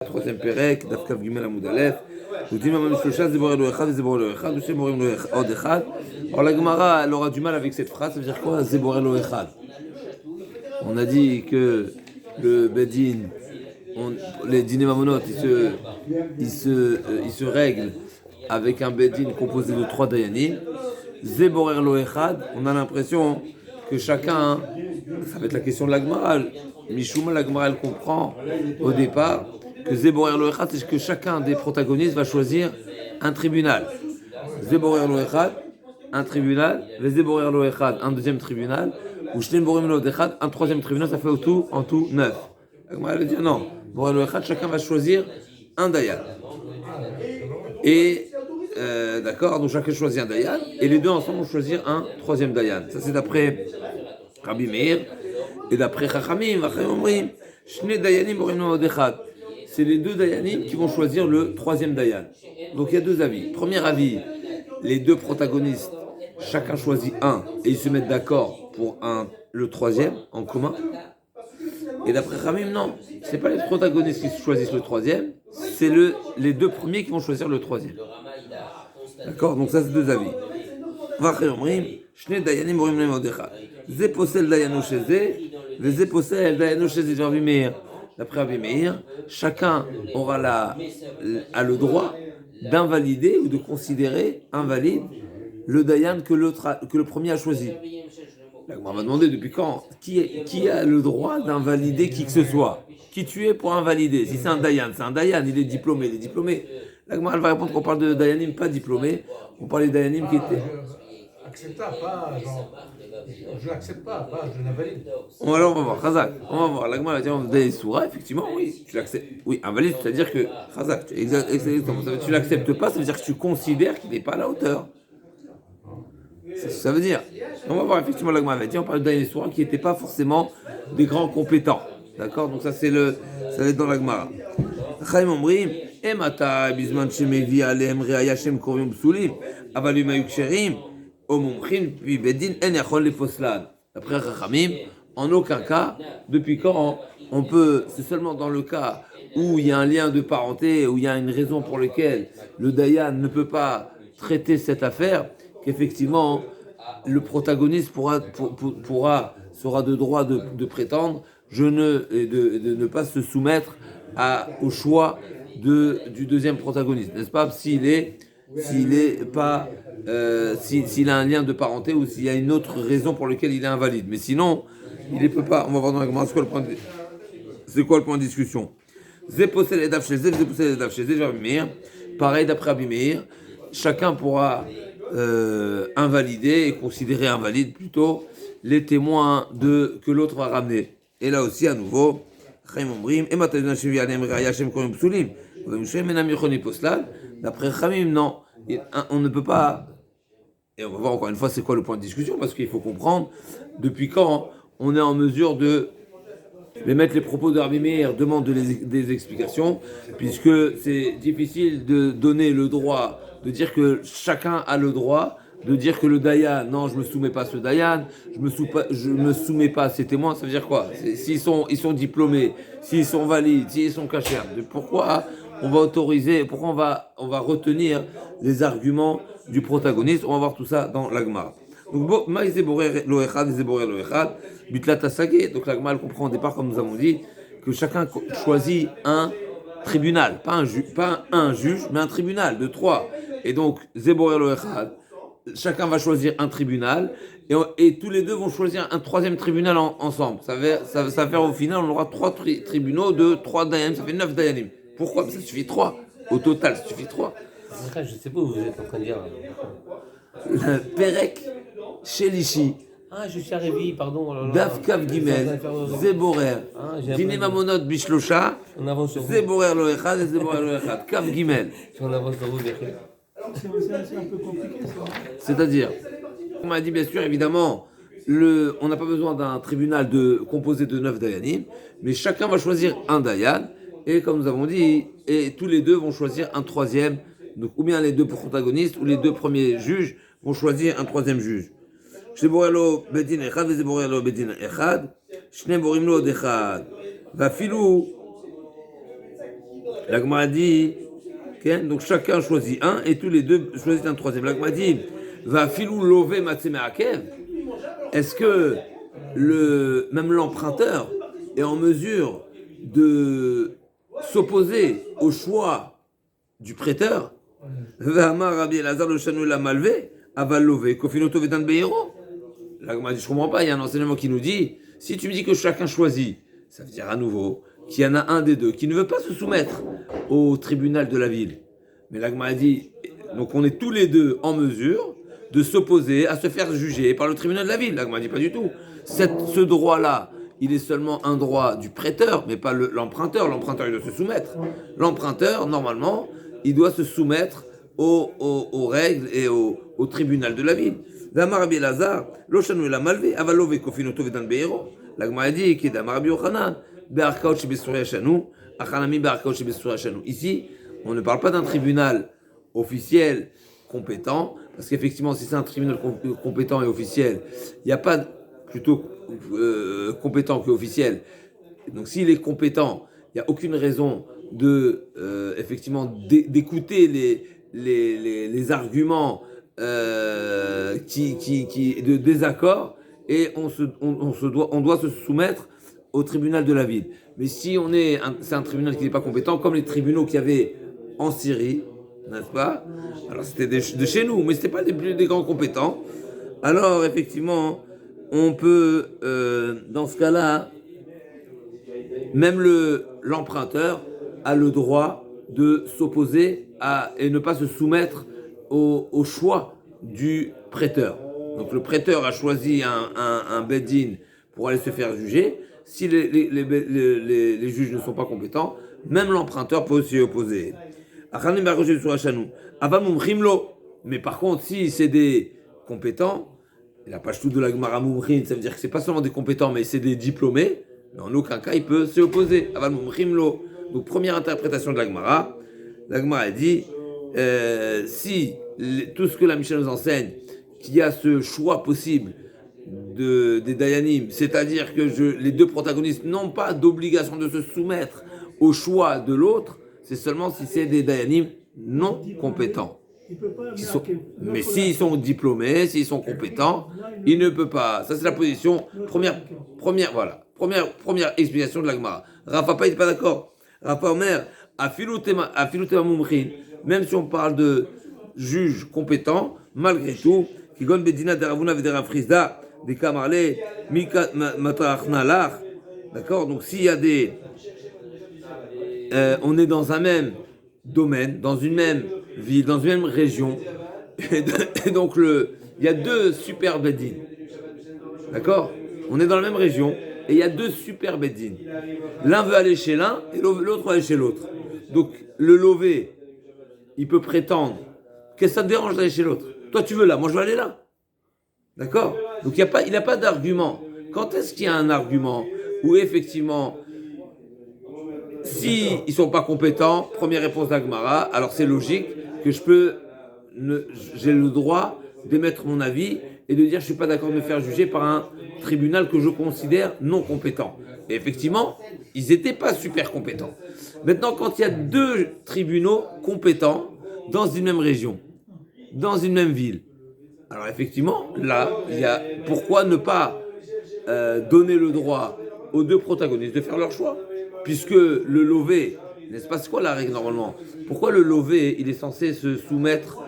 troisième Pérec, Dafkav Gimel Amoud Aleph. Nous disons même Shlocha, Zebor Elo Echad, Zebor Elo Echad, Ushem Borim Elo Od Echad. Alors la Gemara, elle aura du mal avec cette phrase, ça veut dire quoi, Zebor Elo Echad? On a dit que le Bedin, les dîners mamonot, ils se règlent avec un Bedin composé de 3 dayanim. Zebor Elo Echad, on a l'impression que chacun, ça va être la question de la Gemara, Mishouma, la Gemara, elle comprend au départ que Zeborer lo Echad, c'est que chacun des protagonistes va choisir un tribunal. Zeborer lo Echad, un tribunal, Zeborer lo Echad, un deuxième tribunal, ou Shneim Borim lo Echad, un troisième tribunal, ça fait en tout 9. La Gemara, elle dit non, Borer lo Echad, chacun va choisir un dayan. Et d'accord, donc chacun choisit un dayan, et les deux ensemble vont choisir un troisième dayan. Ça c'est d'après Rabbi Meir. Et d'après Chachamim, Shnei Dayanim Borim lo Echad. C'est les deux dayanim qui vont choisir le troisième dayan. Donc il y a deux avis. Premier avis, les deux protagonistes, chacun choisit un et ils se mettent d'accord pour le troisième en commun. Et d'après Chachamim, non, c'est pas les protagonistes qui choisissent le troisième, c'est les deux premiers qui vont choisir le troisième. D'accord, donc ça c'est deux avis. Shnei Dayanim Borim lo Echad. Ze posel dayano chez ze, ze posel dayano chez ze. Rabbi Meir. D'après Rabbi Meir, chacun aura le droit d'invalider ou de considérer invalide le dayan que le premier a choisi. On va demander depuis quand qui a le droit d'invalider qui que ce soit. Qui tu es pour invalider? Si c'est un dayan, il est diplômé, La Gemara va répondre qu'on parle de dayanim pas diplômés, on parle des dayanim qui étaient acceptable, pas genre, je l'accepte pas je l'invalide. Alors on va voir, Khazak, on va voir. La Gemara va dire on des soura, effectivement, oui, tu l'acceptes. Oui, invalide, c'est-à-dire que Khazak, tu l'acceptes pas, ça veut dire que tu considères qu'il n'est pas à la hauteur. C'est ce que ça veut dire. On va voir, effectivement, la Gemara va dire on parle des soura qui n'étaient pas forcément des grands compétents. D'accord? Donc ça va être dans la Gemara. Chaim Omrim, Emata, Bisman Shemevi, Alem, Reaya, Shem, Korim, Psulim, Avalum, Ayuksherim. Après Rachamim, en aucun cas, depuis quand on peut, c'est seulement dans le cas où il y a un lien de parenté, où il y a une raison pour laquelle le dayan ne peut pas traiter cette affaire, qu'effectivement le protagoniste sera de droit de prétendre de ne pas se soumettre au choix du deuxième protagoniste, n'est-ce pas, s'il a un lien de parenté ou s'il y a une autre raison pour laquelle il est invalide. Mais sinon, il ne peut pas. On va voir dans la Gemara c'est quoi le point de discussion. Pareil d'après Rabbi Meir, chacun pourra invalider et considérer invalide plutôt les témoins que l'autre va ramener. Et là aussi, à nouveau, d'après Khamim, non. On ne peut pas, et on va voir encore une fois c'est quoi le point de discussion, parce qu'il faut comprendre depuis quand on est en mesure de mettre les propos de Rabbi Meir demandent des explications, puisque c'est difficile de donner le droit, de dire que chacun a le droit, de dire que le dayan, non je me soumets pas à ce dayan, je me soumets pas à ces témoins, ça veut dire quoi? Ils sont diplômés, s'ils sont valides, s'ils sont cachés, pourquoi on va autoriser, pourquoi on va retenir les arguments du protagoniste? On va voir tout ça dans la Gemara. Donc, donc la Gemara comprend au départ, comme nous avons dit, que chacun choisit un tribunal, pas un juge, mais un tribunal de 3. Et donc, Zeborer lo Echad, chacun va choisir un tribunal, et tous les deux vont choisir un troisième tribunal ensemble. Ça va faire au final, on aura 3 tribunaux de 3 dayanim, ça fait 9 dayanim. Pourquoi? Ça suffit 3. Au total, ça suffit 3. Je ne sais pas où vous êtes en train de dire. Perek, Shelishi. Ah, je suis arrivé, pardon. Dafkav Gimel, Zeborer. Dine Mamonot Bishlosha. Zeborer lo Echad et Zeborer lo Echad. Kav Gimel. On avance dans vous, C'est un peu compliqué ça. C'est-à-dire, on m'a dit bien sûr, évidemment, on n'a pas besoin d'un tribunal composé de 9 dayanim, mais chacun va choisir un dayan. Et comme nous avons dit, et tous les deux vont choisir un troisième, donc ou bien les deux protagonistes ou les deux premiers juges vont choisir un troisième juge. Shneborelo bedin echad vezeborelo bedin echad, shneborimlo dechad, vafilu La Gemara dit, ok, donc chacun choisit un et tous les deux choisissent un troisième. La Gemara dit, va filou lové matzeme akev. Est-ce que même l'emprunteur est en mesure de s'opposer au choix du prêteur? V'amar Rabbi Elazar lo shanu la malvé aval lové kofinoto vedan beiro. La Gemara dit, je comprends pas, il y a un enseignement qui nous dit, si tu me dis que chacun choisit, ça veut dire à nouveau qu'il y en a un des deux qui ne veut pas se soumettre au tribunal de la ville. Mais la Gemara dit, donc on est tous les deux en mesure de s'opposer à se faire juger par le tribunal de la ville. La Gemara dit pas du tout. Ce droit-là, il est seulement un droit du prêteur, mais pas l'emprunteur. L'emprunteur, il doit se soumettre. L'emprunteur, normalement, il doit se soumettre aux règles et au tribunal de la ville. Damar Rabbi Elazar, lo shanu la malvé, avalo vekofinoto vedan beiro. La Gemara dit que Damar Rabbi Yochanan, be'arkaot shebesura shanu, achanami be'arkaot shebesura shanu. Ici, on ne parle pas d'un tribunal officiel compétent, parce qu'effectivement, si c'est un tribunal compétent et officiel, il n'y a pas plutôt compétent qu'officiel. Donc, s'il est compétent, il n'y a aucune raison effectivement d'écouter les arguments de désaccord, et on doit se soumettre au tribunal de la ville. Mais si c'est un tribunal qui n'est pas compétent, comme les tribunaux qu'il y avait en Syrie, n'est-ce pas? Alors c'était de chez nous, mais c'était pas des grands compétents. Alors effectivement, on peut, dans ce cas-là, même l'emprunteur a le droit de s'opposer et ne pas se soumettre au choix du prêteur. Donc le prêteur a choisi un bed-in pour aller se faire juger. Si les juges ne sont pas compétents, même l'emprunteur peut s'y opposer. Mais par contre, si c'est des compétents, la page tout de la Gemara Mumchim, ça veut dire que c'est pas seulement des compétents, mais c'est des diplômés. Mais en aucun cas, il peut s'y opposer. Donc première interprétation de la Gemara. La Gemara dit, si tout ce que la Mishnah nous enseigne, qu'il y a ce choix possible des Dayanim, c'est-à-dire que les deux protagonistes n'ont pas d'obligation de se soumettre au choix de l'autre, c'est seulement si c'est des Dayanim non compétents. Mais s'ils sont diplômés, s'ils sont compétents, ils ne peuvent pas. Ça c'est la position première explication de la Gemara. Rafa Papa n'est pas d'accord. Rafa Omer, afilutema mumchin, même si on parle de juges compétents, malgré tout, Kigon Bedina de Ravuna et de Rafrizda, des Kamarle, Mika Matrachnalach, d'accord? Donc s'il y a on est dans un même domaine, dans une même ville, dans une même région, et donc il y a deux super bedin, d'accord? On est dans la même région, et il y a deux super bedin. L'un veut aller chez l'un, et l'autre veut aller chez l'autre. Donc le lové, il peut prétendre, qu'est-ce que ça te dérange d'aller chez l'autre? Toi tu veux là, moi je veux aller là. D'accord? Donc il n'a pas d'argument. Quand est-ce qu'il y a un argument où effectivement, si ils sont pas compétents, première réponse d'Agmara, alors c'est logique que j'ai le droit d'émettre mon avis et de dire je suis pas d'accord de me faire juger par un tribunal que je considère non compétent. Et effectivement, ils n'étaient pas super compétents. Maintenant, quand il y a deux tribunaux compétents dans une même région, dans une même ville, alors effectivement, là, pourquoi ne pas donner le droit aux deux protagonistes de faire leur choix? Puisque le lové, n'est-ce pas, c'est quoi la règle normalement? Pourquoi le lové, il est censé se soumettre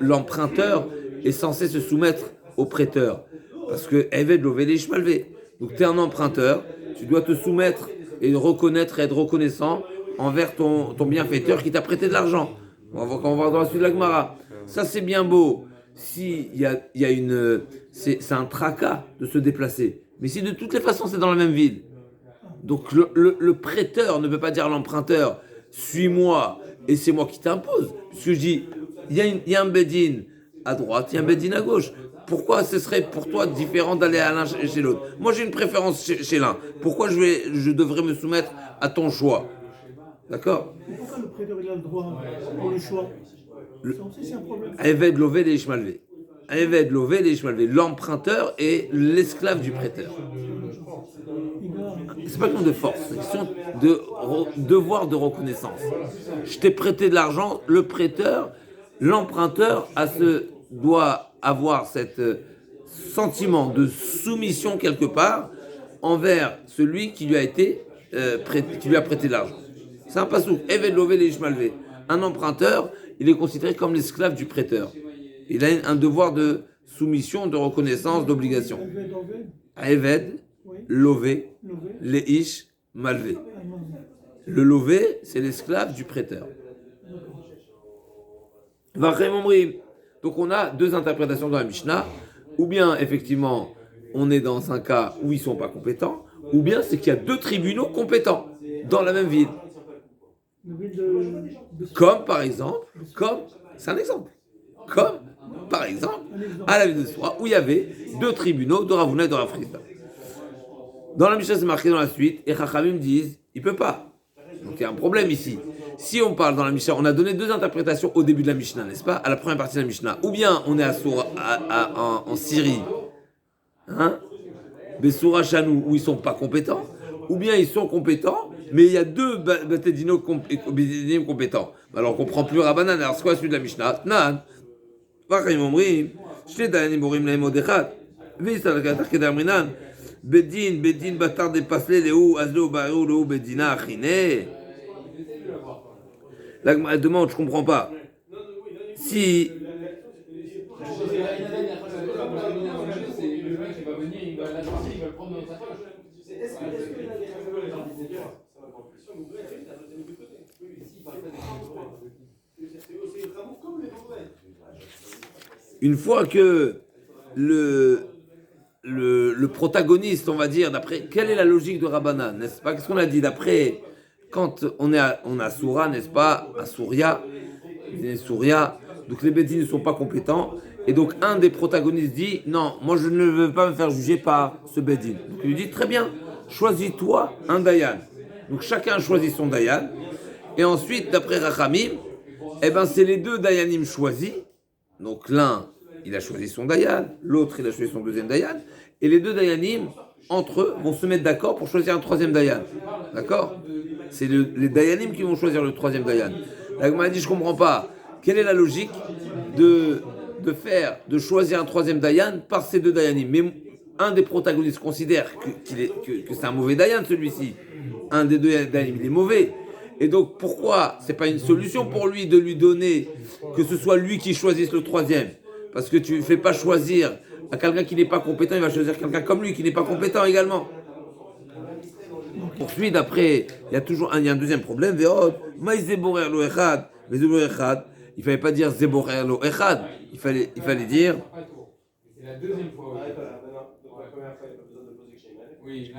l'emprunteur est censé se soumettre au prêteur? Parce que Eved lové les ishmalvé. Donc tu es un emprunteur, tu dois te soumettre et reconnaître et être reconnaissant envers ton bienfaiteur qui t'a prêté de l'argent. On va voir dans la suite de la Gemara. Ça c'est bien beau si c'est un tracas de se déplacer. Mais si de toutes les façons c'est dans la même ville, donc le prêteur ne peut pas dire à l'emprunteur suis-moi et c'est moi qui t'impose. Puisque je dis il y a un bedin à droite, il y a un bedin à gauche. Pourquoi ce serait pour toi différent d'aller à l'un chez l'autre? Moi j'ai une préférence chez l'un. Pourquoi je devrais me soumettre à ton choix? D'accord? Pourquoi le prêteur il a le droit pour le choix? C'est un problème. Eved lové et ishmalvé. Eved lové et ishmalvé. L'emprunteur est l'esclave du prêteur. C'est pas une question de force, c'est une question de devoir de reconnaissance. Je t'ai prêté de l'argent, le prêteur, l'emprunteur doit avoir cet sentiment de soumission quelque part envers celui qui lui a été qui lui a prêté de l'argent. C'est un pasouk. Eved lové le ishmalvé. Un emprunteur, il est considéré comme l'esclave du prêteur. Il a un devoir de soumission, de reconnaissance, d'obligation. Eved, lové, le ish malvé. Le lové, c'est l'esclave du prêteur. Donc on a deux interprétations dans la Mishnah. Ou bien, effectivement, on est dans un cas où ils ne sont pas compétents, ou bien c'est qu'il y a deux tribunaux compétents dans la même ville. Comme, par exemple, c'est un exemple, comme, par exemple, à la ville de Soura, où il y avait deux tribunaux de Ravuna et de Rav Chisda. Dans la Mishnah, c'est marqué dans la suite, et Chachamim disent, il ne peut pas. Donc il y a un problème ici. Si on parle dans la Mishnah, on a donné deux interprétations au début de la Mishnah, n'est-ce pas? À la première partie de la Mishnah. Ou bien on est à Soura, en Syrie, Bessoura Chanou, où ils ne sont pas compétents, ou bien ils sont compétents, mais il y a deux Batédinos compétents. Alors on ne comprend plus Rabbanan, alors c'est quoi celui de la Mishnah? Nan, Vachim Omrim, Shne Dayanim Borim Lahem Odechad, Veisalakat Kedamrinan, Bedin, Batar de Pasle, Léou, Azlou, Barou, Léou, Bedina, Achine. Là, elle demande, je ne comprends pas. Si. Une fois que le protagoniste, on va dire, d'après, quelle est la logique de Rabbanan, n'est-ce pas? Qu'est-ce qu'on a dit d'après, quand on a Soura, n'est-ce pas, à Souria, donc les bédines ne sont pas compétents, et donc un des protagonistes dit, non, moi je ne veux pas me faire juger par ce bédine. Donc il lui dit, très bien, choisis-toi un dayan. Donc chacun choisit son dayan, et ensuite, d'après Rachamim, c'est les deux dayanim choisis, donc l'un, il a choisi son dayan, l'autre, il a choisi son deuxième dayan, et les deux dayanim, entre eux, vont se mettre d'accord pour choisir un troisième dayan. D'accord? C'est les dayanim qui vont choisir le troisième dayan. La Gemara dit, je ne comprends pas. Quelle est la logique de choisir un troisième dayan par ces deux dayanim? Mais un des protagonistes considère que c'est un mauvais dayan, celui-ci. Un des deux dayanim, il est mauvais. Et donc, pourquoi c'est pas une solution pour lui de lui donner que ce soit lui qui choisisse le troisième? Parce que tu ne fais pas choisir à quelqu'un qui n'est pas compétent, il va choisir quelqu'un comme lui qui n'est pas compétent également. Ensuite, après, il y a un deuxième problème. Il ne fallait pas dire Zeborer lo echad. Il fallait dire. C'est la deuxième fois. Oui,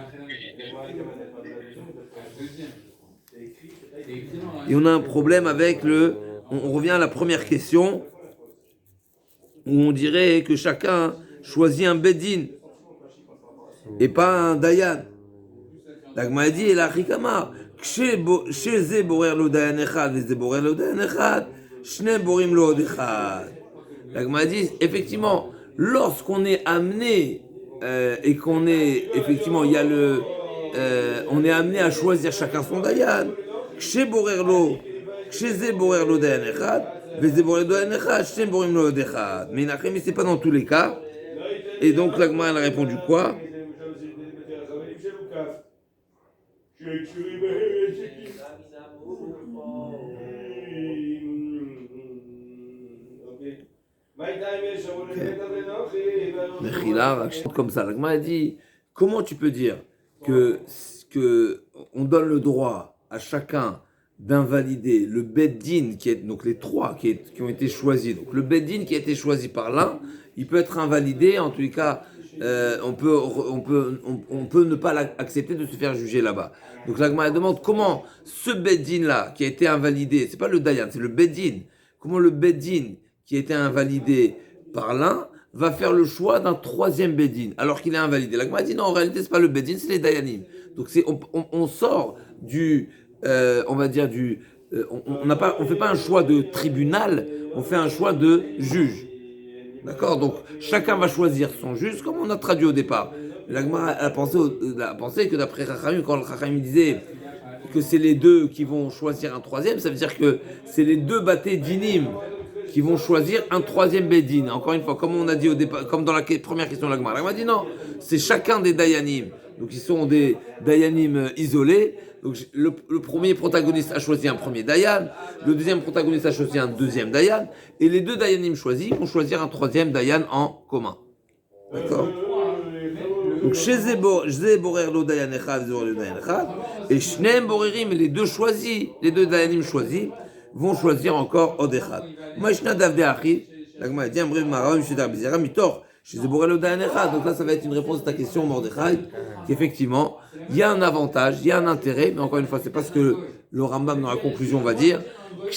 et on a un problème avec on revient à la première question où on dirait que chacun choisit un bedin et pas un dayan. La Gemara dit et la Chikama chez Zeborer lo dayan echad et Zeborer lo dayan echad shne borim lo od echad. La Gemara dit effectivement lorsqu'on est amené et qu'on est effectivement on est amené à choisir chacun son dayan. Chez Borerlo, chez Zeborer dayan echad, Zeborer dayan echad, chez borim lo od echad. Mais c'est pas dans tous les cas. Et donc la Gemara elle a répondu quoi? Comme ça, la Gemara a dit comment tu peux dire que on donne le droit à chacun d'invalider le beddin donc les trois qui ont été choisis. Donc le beddin qui a été choisi par l'un, il peut être invalidé. En tous les cas, on peut ne pas accepter de se faire juger là-bas. Donc la Gemara demande comment ce beddin là qui a été invalidé, c'est pas le dayan, c'est le beddin. Comment le beddin qui a été invalidé par l'un va faire le choix d'un troisième beddin alors qu'il est invalidé. La Gemara dit non, en réalité c'est pas le beddin, c'est les dayanim. Donc on sort du on va dire on fait pas un choix de tribunal, on fait un choix de juge. D'accord? Donc chacun va choisir son juge comme on a traduit au départ. L'Agmara a pensé que d'après Chachamim, quand le Chachamim disait que c'est les deux qui vont choisir un troisième, ça veut dire que c'est les deux batés dinim qui vont choisir un troisième bedin. Encore une fois, comme on a dit au départ, comme dans la première question de l'Agmara, l'Agmara dit non, c'est chacun des dayanim. Donc ils sont des dayanim isolés. Donc le premier protagoniste a choisi un premier dayan, le deuxième protagoniste a choisi un deuxième dayan, et les deux dayanim choisis vont choisir un troisième dayan en commun. D'accord? Donc chez Zeborer lo dayan echad, Zeborer lo dayan echad, et Shneem borerim, les deux choisis, les deux dayanim choisis, vont choisir encore od echad. Ma'ishna davde achi, l'agma dit amri mara mishudar bizera mitor, chez Zeborer lo dayan echad. Donc là ça va être une réponse à ta question Mordechai, qu'effectivement il y a un avantage, il y a un intérêt, mais encore une fois c'est pas ce que le Rambam dans la conclusion va dire.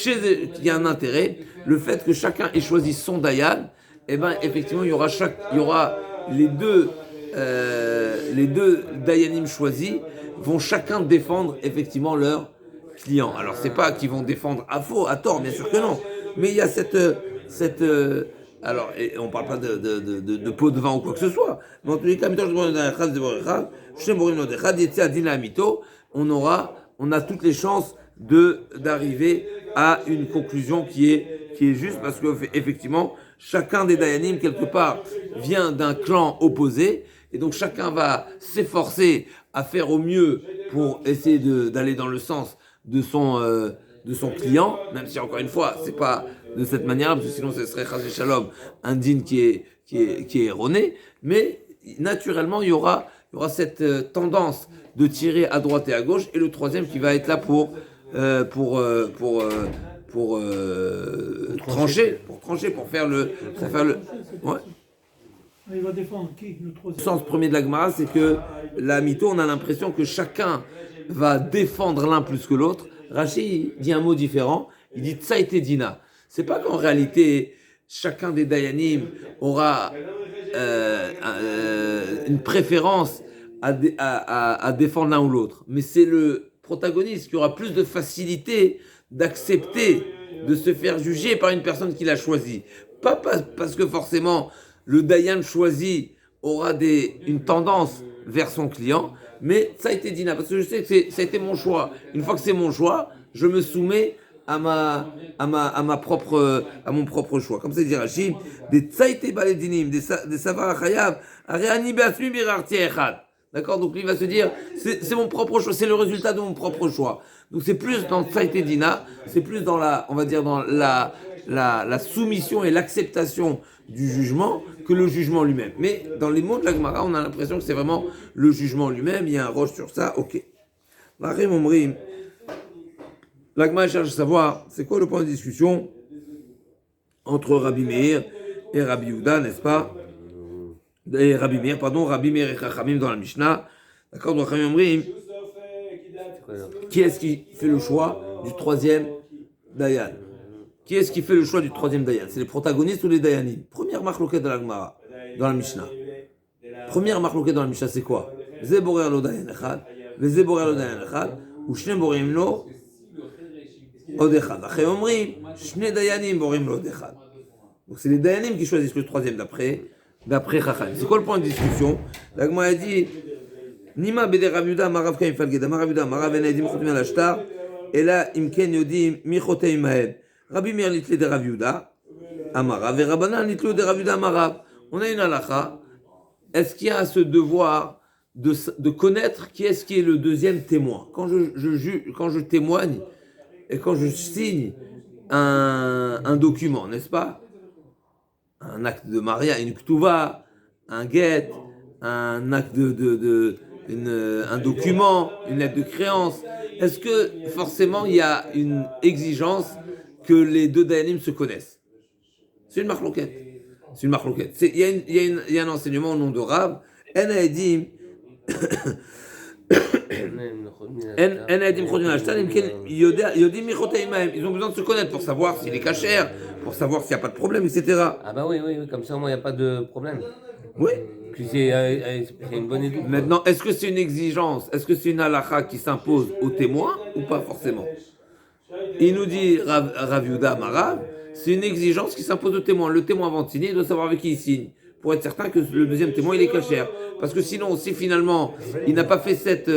Il y a un intérêt, le fait que chacun ait choisi son dayan, eh ben effectivement il y aura les deux dayanim choisis vont chacun défendre effectivement leur client. Alors c'est pas qu'ils vont défendre à tort, bien sûr que non. Mais il y a alors et on parle pas de pot de vin ou quoi que ce soit. Mais en tous les cas, on a toutes les chances d'arriver à une conclusion qui est juste parce que effectivement chacun des dayanim quelque part vient d'un clan opposé. Et donc chacun va s'efforcer à faire au mieux pour essayer d'aller dans le sens de son client, même si encore une fois, c'est pas de cette manière, parce que sinon ce serait Chazé Shalom, un dîne qui est erroné, mais naturellement il y aura cette tendance de tirer à droite et à gauche, et le troisième qui va être là pour trancher, pour faire le. Ouais. Il va défendre qui, le troisième? Le sens premier de la Gemara, c'est que la mytho, on a l'impression que chacun va défendre l'un plus que l'autre. Rashi dit un mot différent, il dit Tsaïté Dina. C'est pas qu'en réalité, chacun des dayanim aura une préférence à défendre l'un ou l'autre, mais c'est le protagoniste qui aura plus de facilité d'accepter de se faire juger par une personne qu'il a choisie. Pas parce que forcément le dayan choisi aura une tendance vers son client, mais ça a été dina, parce que je sais que ça a été mon choix. Une fois que c'est mon choix, je me soumets à mon propre choix. Comme ça dit Rachid, des tsaïté baledinim, des savar chayav, areani be'asmi birarti echad. D'accord? Donc lui va se dire, c'est mon propre choix, c'est le résultat de mon propre choix. Donc c'est plus dans tsaïté dina, c'est plus dans la soumission et l'acceptation du jugement que le jugement lui-même. Mais dans les mots de la Gemara, on a l'impression que c'est vraiment le jugement lui-même, il y a un roche sur ça, ok. La Gemara cherche à savoir, c'est quoi le point de discussion entre Rabbi Meir et Rabbi Yehuda, n'est-ce pas? Et Rabbi Meir et Chachamim dans la Mishnah. D'accord, donc Chachamim Omrim, qui est-ce qui fait le choix du troisième dayan? Qui est-ce qui fait le choix du troisième dayan? C'est les protagonistes ou les dayanim? Première marloquette de la Gemara, dans la Mishnah. Première marloquette dans la Mishnah, c'est quoi? Zeborer lo dayan echad, vezeborer lo dayan echad, ou shne borim lo od echad. Achei omrim, shne dayanim borim lo od echad. Donc c'est les dayanim qui choisissent le troisième d'après Chachamim. C'est quoi le point de discussion? La Gemara a dit, Nima bede Rav Yehuda marav kaim falgeda, marav Yehuda marav enadim chotim al ashtar, ela imken yodim mi chotem mahed. Rabbi Meir nitle de Rav Yehuda, Amarav, et Rabbanan nitle de Rav Yehuda Amarav. On a une halakha. Est-ce qu'il y a ce devoir de connaître qui est le deuxième témoin? Quand je témoigne et quand je signe un document, n'est-ce pas? Un acte de mariage, une ktuva, un get, un acte un document, une lettre de créance. Est-ce que forcément il y a une exigence que les deux dayanim se connaissent? C'est une marloquette. Il y a un enseignement au nom de Rav. Ils ont besoin de se connaître pour savoir s'il est cachère, pour savoir s'il n'y a pas de problème, etc. Ah bah oui, comme ça au moins il n'y a pas de problème. Oui. C'est une bonne éducation. Maintenant, est-ce que c'est une exigence? Est-ce que c'est une halakha qui s'impose aux témoins ou pas forcément? Il nous dit Rav Yehuda Marav, c'est une exigence qui s'impose aux témoins. Le témoin avant de signer, il doit savoir avec qui il signe. pour être certain que le deuxième témoin il est cachère. Parce que sinon, si finalement il n'a pas fait cette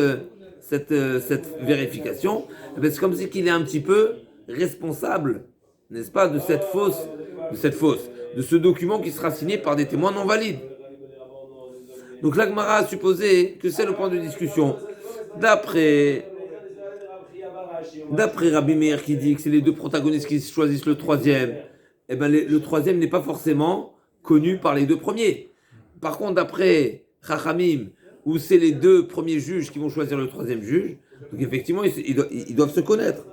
vérification, eh ben, c'est comme si qu'il est un petit peu responsable, n'est-ce pas, de ce document qui sera signé par des témoins non valides. Donc l'Agmara a supposé que c'est le point de discussion. D'après Rabbi Meir qui dit que c'est les deux protagonistes qui choisissent le troisième, eh ben le troisième n'est pas forcément connu par les deux premiers. Par contre, d'après Chachamim, où c'est les deux premiers juges qui vont choisir le troisième juge, donc effectivement, ils doivent se connaître.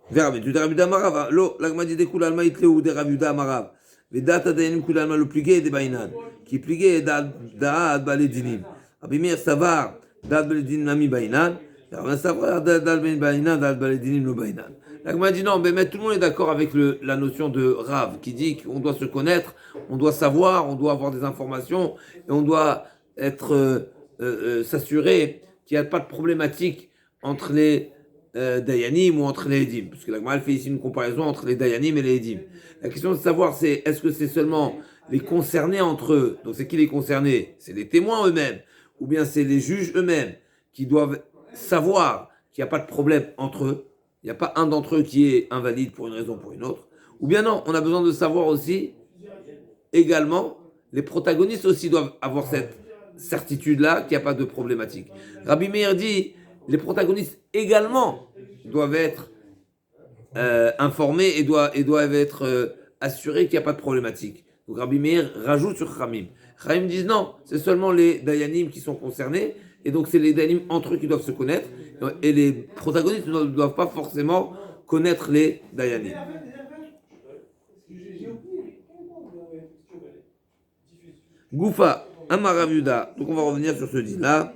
Verbe, tu Rabbi Damarav, l'Agma dit des Koulalma Itleu des Rabbi Damarav, les data d'Ayanim Koulalma le plugé des Bainan, qui plugé d'Aad Baledinim. Rabbi Meir Savar, d'Aad Baledinim Nami Bainan, Rabbi Savar, d'Aad Bainan, d'Aad Baledinim le Bainan. L'Agma dit non, mais tout le monde est d'accord avec la notion de Rav, qui dit qu'on doit se connaître, on doit savoir, on doit avoir des informations, et on doit s'assurer qu'il n'y a pas de problématique entre les Dayanim ou entre les Edim. Parce que la Gemara fait ici une comparaison entre les Dayanim et les Edim. La question de savoir, c'est est-ce que c'est seulement les concernés entre eux, donc c'est qui les concernés? C'est les témoins eux-mêmes, ou bien c'est les juges eux-mêmes qui doivent savoir qu'il n'y a pas de problème entre eux, il n'y a pas un d'entre eux qui est invalide pour une raison ou pour une autre, ou bien non, on a besoin de savoir aussi, également, les protagonistes aussi doivent avoir cette certitude-là qu'il n'y a pas de problématique. Rabbi Meir dit, les protagonistes également doivent être informés et doivent être assurés qu'il n'y a pas de problématique. Donc Rabbi Meir rajoute sur Chachamim. Chachamim disent non, c'est seulement les Dayanim qui sont concernés, et donc c'est les Dayanim entre eux qui doivent se connaître, et les protagonistes ne doivent pas forcément connaître les Dayanim. Goufa, Amarav Yuda, donc on va revenir sur ce dit-là.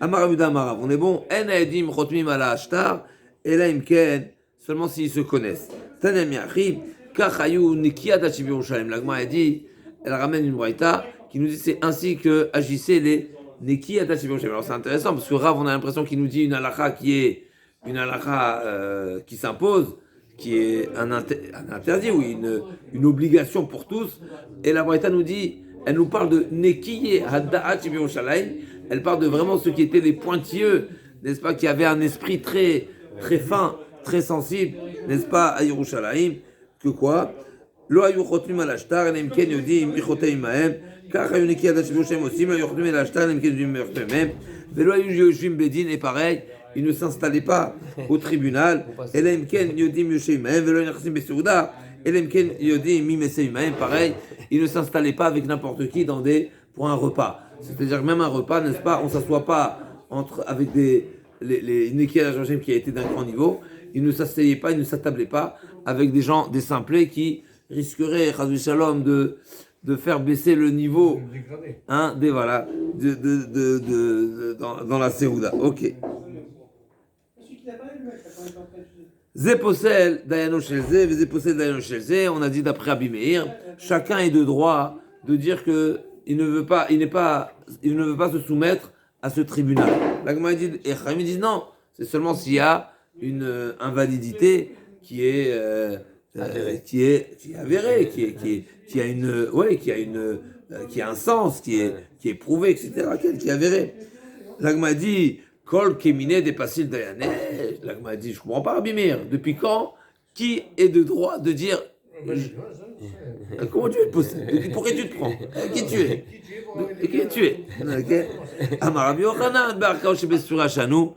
Amarav Yuda, Amarav, on est bon. En Aedim Chotmim ala Ashtar, et là Imken, seulement s'ils se connaissent. Tanem Yachim, Kachayu Nikiat Achib Yerushalem. L'Agma a dit, elle ramène une braïta qui nous dit c'est ainsi que agissaient les Nikiat Achib Yerushalem. Alors c'est intéressant parce que Rav, on a l'impression qu'il nous dit une halakha qui est une halakha qui s'impose, qui est un interdit ou une obligation pour tous. Et la braïta nous dit, elle nous parle de Nekiye Hadda'at Yerushalayim. Elle parle de vraiment ceux qui étaient les pointilleux, n'est-ce pas, qui avaient un esprit très, très fin, très sensible, n'est-ce pas, à Yerushalayim. Que quoi? Lo hayu chotmim al ashtar, enem ken yodim michotem imahem, kach hayu Nekiye Hadda'at Yerushalayim aussi, lo hayu chotmim al ashtar, enem ken yodim michotem imahem, velo hayu yoshvim bedin, et pareil, ils ne s'installaient pas au tribunal, enem ken yodim yoshvim imahem, velo hayu nechsim besouda. Elemken Yodi Mimese Imahem, pareil, il ne s'installait pas avec n'importe qui pour un repas. C'est-à-dire que même un repas, n'est-ce pas, on ne s'assoit pas avec les Nekiya Hashem qui a été d'un grand niveau, il ne s'asseyait pas, il ne s'attablait pas avec des gens, des simplets qui risqueraient, Chazou Shalom, de faire baisser le niveau, hein, dans la Séouda. Ok. Zéposel Dayano Shelze, Zéposel Dayano Shelze, on a dit d'après Rabbi Meir, chacun est de droit de dire que il ne veut pas se soumettre à ce tribunal. La Gemara dit, et Chachamim disent non, c'est seulement s'il y a une invalidité qui est avérée, qui a un sens, qui est prouvé, etc., qui est avérée. La Gemara dit, Kol Kemine des Passil Dayané. L'Agma dit, je comprends pas, Rabbi Meir. Depuis quand? Qui est de droit de dire. Comment tu es possible? Pourquoi tu te prends? Qui tu es? Qui tu es? Amar Rabbi Yochanan, Barka Shebesura Shanou.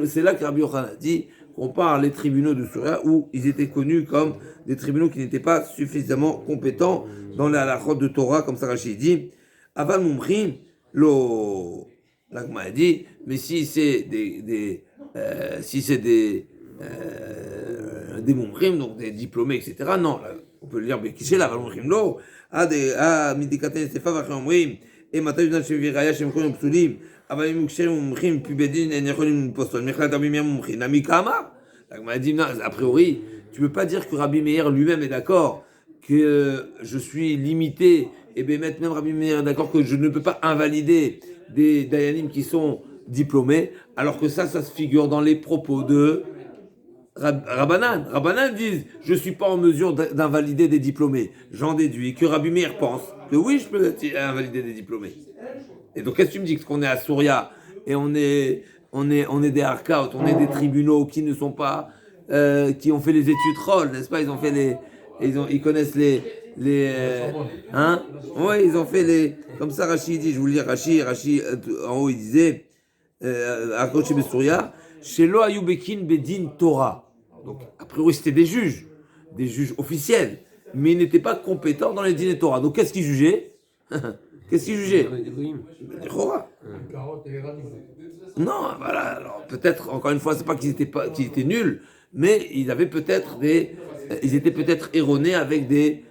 C'est là que Rabbi Yochanan dit qu'on parle les tribunaux de Surah où ils étaient connus comme des tribunaux qui n'étaient pas suffisamment compétents dans la halachot de Torah, comme ça Rashi dit. Aval Mumchim, lo. L'Agma a dit, mais si c'est des mumchim, donc des diplômés, etc., non, on peut le dire, Bekishe, la mumchim, lo, midikaten sefa vachomrim, et matay dan sheviraya shemkonim psulim, aval mumchim mumchim, pubedin, et nechonim poston, mechlat Rabbi Meir mumchim, nami kama. L'Agma a dit, non, a priori, tu ne peux pas dire que Rabbi Meir lui-même est d'accord, que je suis limité, et bien même Rabbi Meir est d'accord que je ne peux pas invalider des Dayanim qui sont diplômés, alors que ça se figure dans les propos de Rabbanan disent, je ne suis pas en mesure d'invalider des diplômés. J'en déduis que Rabbi Meir pense que oui, je peux invalider des diplômés. Et donc, qu'est-ce que tu me dis? Qu'on est à Souria et on est des arcautes, on est des tribunaux qui ne sont pas, qui ont fait les études Roll, n'est-ce pas? Ils ont fait ils connaissent hein? Oui, ils ont fait comme ça Rashi dit, je vous le dis, Rashi, en haut il disait, à Kochi Besouria, chez Lo Ayubekin Bedin Torah. Donc, a priori, c'était des juges officiels, mais ils n'étaient pas compétents dans les dîners Torah. Donc, qu'est-ce qu'ils jugeaient? Qu'est-ce qu'ils jugeaient? Les Chora. Les carottes et les radis. Non, voilà. Alors, peut-être, encore une fois, c'est pas qu'ils étaient nuls, mais ils avaient peut-être ils étaient peut-être erronés avec des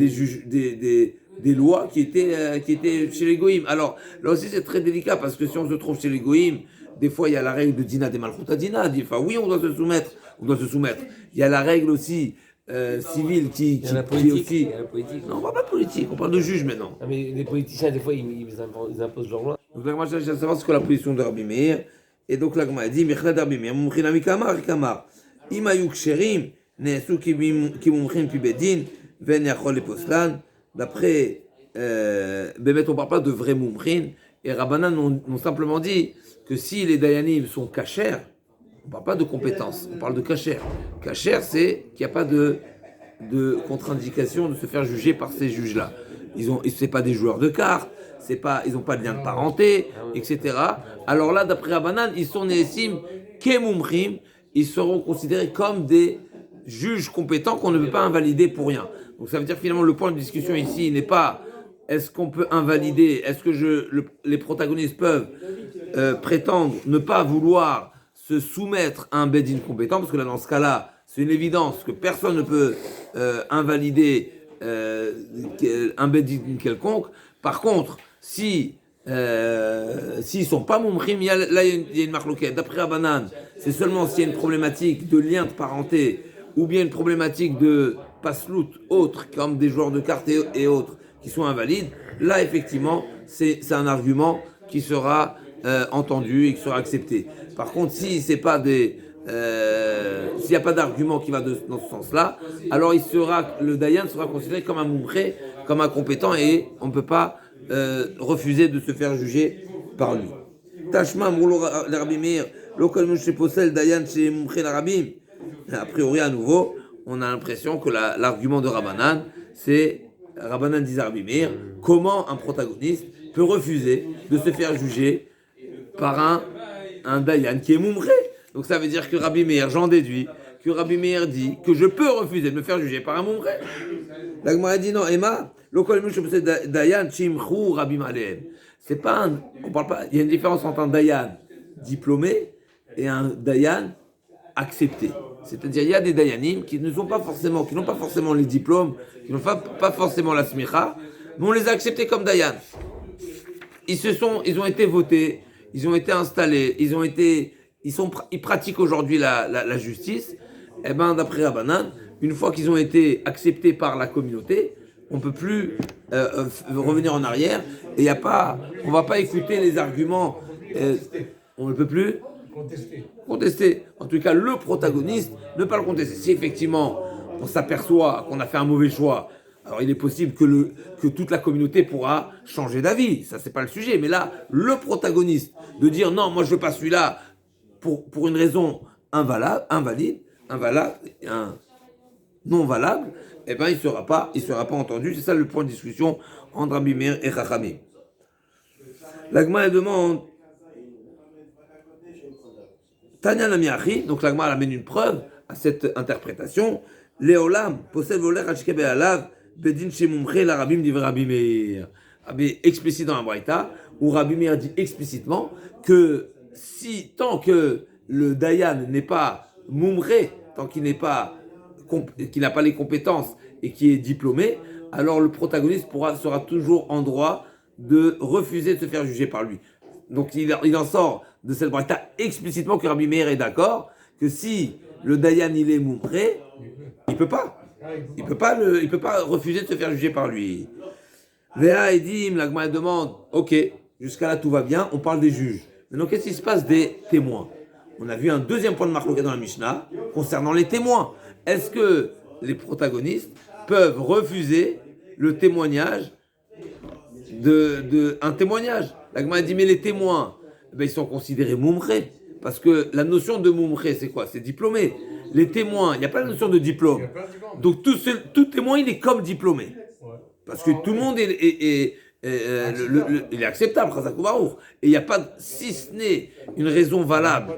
juges, des lois qui étaient chez les Goïms. Alors, là aussi, c'est très délicat parce que si on se trouve chez les Goïms, des fois, il y a la règle de Dina des Malchuta Dina. Enfin, oui, on doit se soumettre. Il y a la règle aussi civile qui Il y a la aussi. politique. Il y a la politique. Non, on parle pas de politique, on parle de juge maintenant. Ah, mais les politiciens, des fois, ils imposent leur loi. Donc, là, moi, je cherche à savoir ce que la position de Rabbi Meir. Et donc, là, a dit, Michlad Rabbi Meir, Mumchinami Kamar. Imayou Ksherim, Neesu ki Mumchin pi Bedin, Ven Yachol Poslan. D'après, Bémet, on ne parle pas de vrais Mumchin. Et Rabbanan ont simplement dit que si les Dayanim sont cachers, on ne parle pas de compétences, on parle de cachers. Cachers, c'est qu'il n'y a pas de contre-indication de se faire juger par ces juges-là. C'est pas des joueurs de cartes, ils n'ont pas de lien de parenté, etc. Alors là, d'après Rabbanan, ils sont Neesim Kemumchim, ils seront considérés comme des juges compétents qu'on ne peut pas invalider pour rien. Donc ça veut dire finalement le point de discussion ici n'est pas est-ce qu'on peut invalider, est-ce que les protagonistes peuvent prétendre ne pas vouloir se soumettre à un Bedin compétent, parce que là dans ce cas-là, c'est une évidence que personne ne peut invalider un Bedin quelconque. Par contre, s'ils sont pas Mumchim, il y a une marloquette. D'après Rabbanan, c'est seulement s'il y a une problématique de lien de parenté ou bien une problématique de paslout autre, comme des joueurs de cartes et autres, qui sont invalides. Là, effectivement, c'est un argument qui sera entendu et qui sera accepté. Par contre, si c'est pas s'il n'y a pas d'argument qui va dans ce sens-là, alors le Dayan sera considéré comme un Mumché, comme un compétent, et on ne peut pas refuser de se faire juger par lui. Tashma Moulo Rabbi Meir, local chez Possel, Dayan chez Mumché l'Arabim. A priori, à nouveau, on a l'impression que l'argument de Rabbanan, c'est Rabbanan dit Rabbi Meir, comment un protagoniste peut refuser de se faire juger par un Dayan qui est Mumché. Donc ça veut dire que Rabbi Meir, j'en déduis, que Rabbi Meir dit que je peux refuser de me faire juger par un Mumché. La Gemara dit non, Emma, Dayan, Chimchou, Rabbi Maleem. C'est pas on parle pas, il y a une différence entre un Dayan diplômé et un Dayan accepté. C'est-à-dire, il y a des Dayanim qui n'ont pas forcément les diplômes, qui n'ont pas forcément la smicha, mais on les a acceptés comme Dayan. Ils ont été votés, ils ont été installés, ils pratiquent aujourd'hui la justice. Et ben, d'après Rabbanan, une fois qu'ils ont été acceptés par la communauté, on ne peut plus revenir en arrière, et on ne va pas écouter les arguments, on ne peut plus contester. En tout cas, le protagoniste, ne pas le contester. Si effectivement, on s'aperçoit qu'on a fait un mauvais choix, alors il est possible que toute la communauté pourra changer d'avis. Ça, c'est pas le sujet. Mais là, le protagoniste, de dire non, moi je veux pas celui-là pour une raison invalide, non valable, eh ben il sera pas entendu. C'est ça le point de discussion entre Rabbi Meir et Chachamim. La Gemara demande Tanya Namiachi, donc la Gemara amène une preuve à cette interprétation. Léolam possède voler Hachkebe Alav Bedin Shemumche la Rabim div Rabbi Meir. Explicite dans la Braïta, où Rabbi Meir dit explicitement que tant que le Dayan n'est pas Mumche, tant qu'il n'a pas les compétences et qui est diplômé, alors le protagoniste sera toujours en droit de refuser de se faire juger par lui. Donc il en sort de cette braïta explicitement que Rabbi Meir est d'accord que si le Dayan il est Mumche, il peut pas refuser de se faire juger par lui. Véa Edim, la Gemara demande, ok, jusqu'à là tout va bien, on parle des juges. Maintenant qu'est-ce qui se passe des témoins? on a vu un deuxième point de marloquette dans la Mishnah concernant les témoins. Est-ce que les protagonistes peuvent refuser le témoignage un témoignage? La Gemara dit, mais les témoins, ils sont considérés moumré, parce que la notion de moumré, c'est quoi? C'est diplômé. Les témoins, il n'y a pas la notion de diplôme. Donc tout témoin, il est comme diplômé. Parce que tout le monde il est acceptable, Chazak ou Baruch. Et il n'y a pas, si ce n'est une raison valable,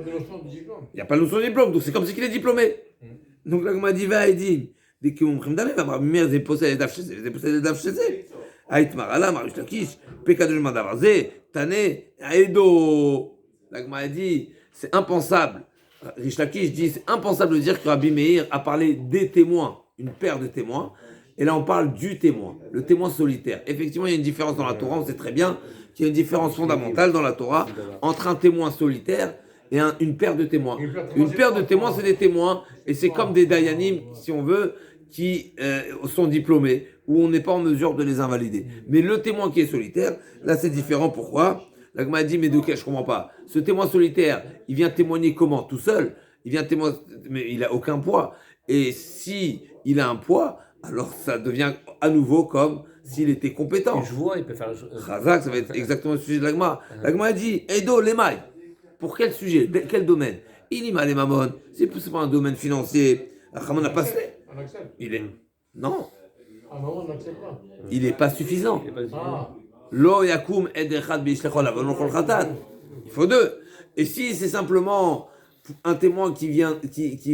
il n'y a pas de notion de diplôme, donc c'est comme si il est diplômé. Donc la Gemara dit, va et dit, dès que mon prime d'année, va mère des possèdes les daf chez eux. Aïtmar Allah, Marish Lakish, Pekadej Madavarze, Tane, Aedo. La Gemara dit, c'est impensable. Rish Lakish dit, c'est impensable de dire que Rabbi Meir a parlé des témoins, une paire de témoins. Et là, on parle du témoin, le témoin solitaire. Effectivement, il y a une différence dans la Torah, on sait très bien qu'il y a une différence fondamentale dans la Torah entre un témoin solitaire et une paire de témoins. Une paire de témoins, c'est des témoins, et c'est comme des dayanim, si on veut, qui sont diplômés, où on n'est pas en mesure de les invalider. Mais le témoin qui est solitaire, là, c'est différent. Pourquoi? La Gemara dit, mais de quel? Je ne comprends pas. Ce témoin solitaire, il vient témoigner comment? Tout seul. Il vient témoigner, mais il n'a aucun poids. Et si il a un poids, alors ça devient à nouveau comme s'il était compétent. Je vois, il peut faire. Razak, ça va être exactement le sujet de l'Agma. L'Agma dit, Edo, l'Emaï. Pour quel sujet? Quel domaine? Il y a les mamon. C'est pas un domaine financier. Ramon n'a pas fait. On accepte. Il est. Non. Ah non, on n'accepte pas. Il n'est pas suffisant. Ah. Lo yakum ed echad be'ishlechol avon kol khatan. Il faut deux. Et si c'est simplement un témoin qui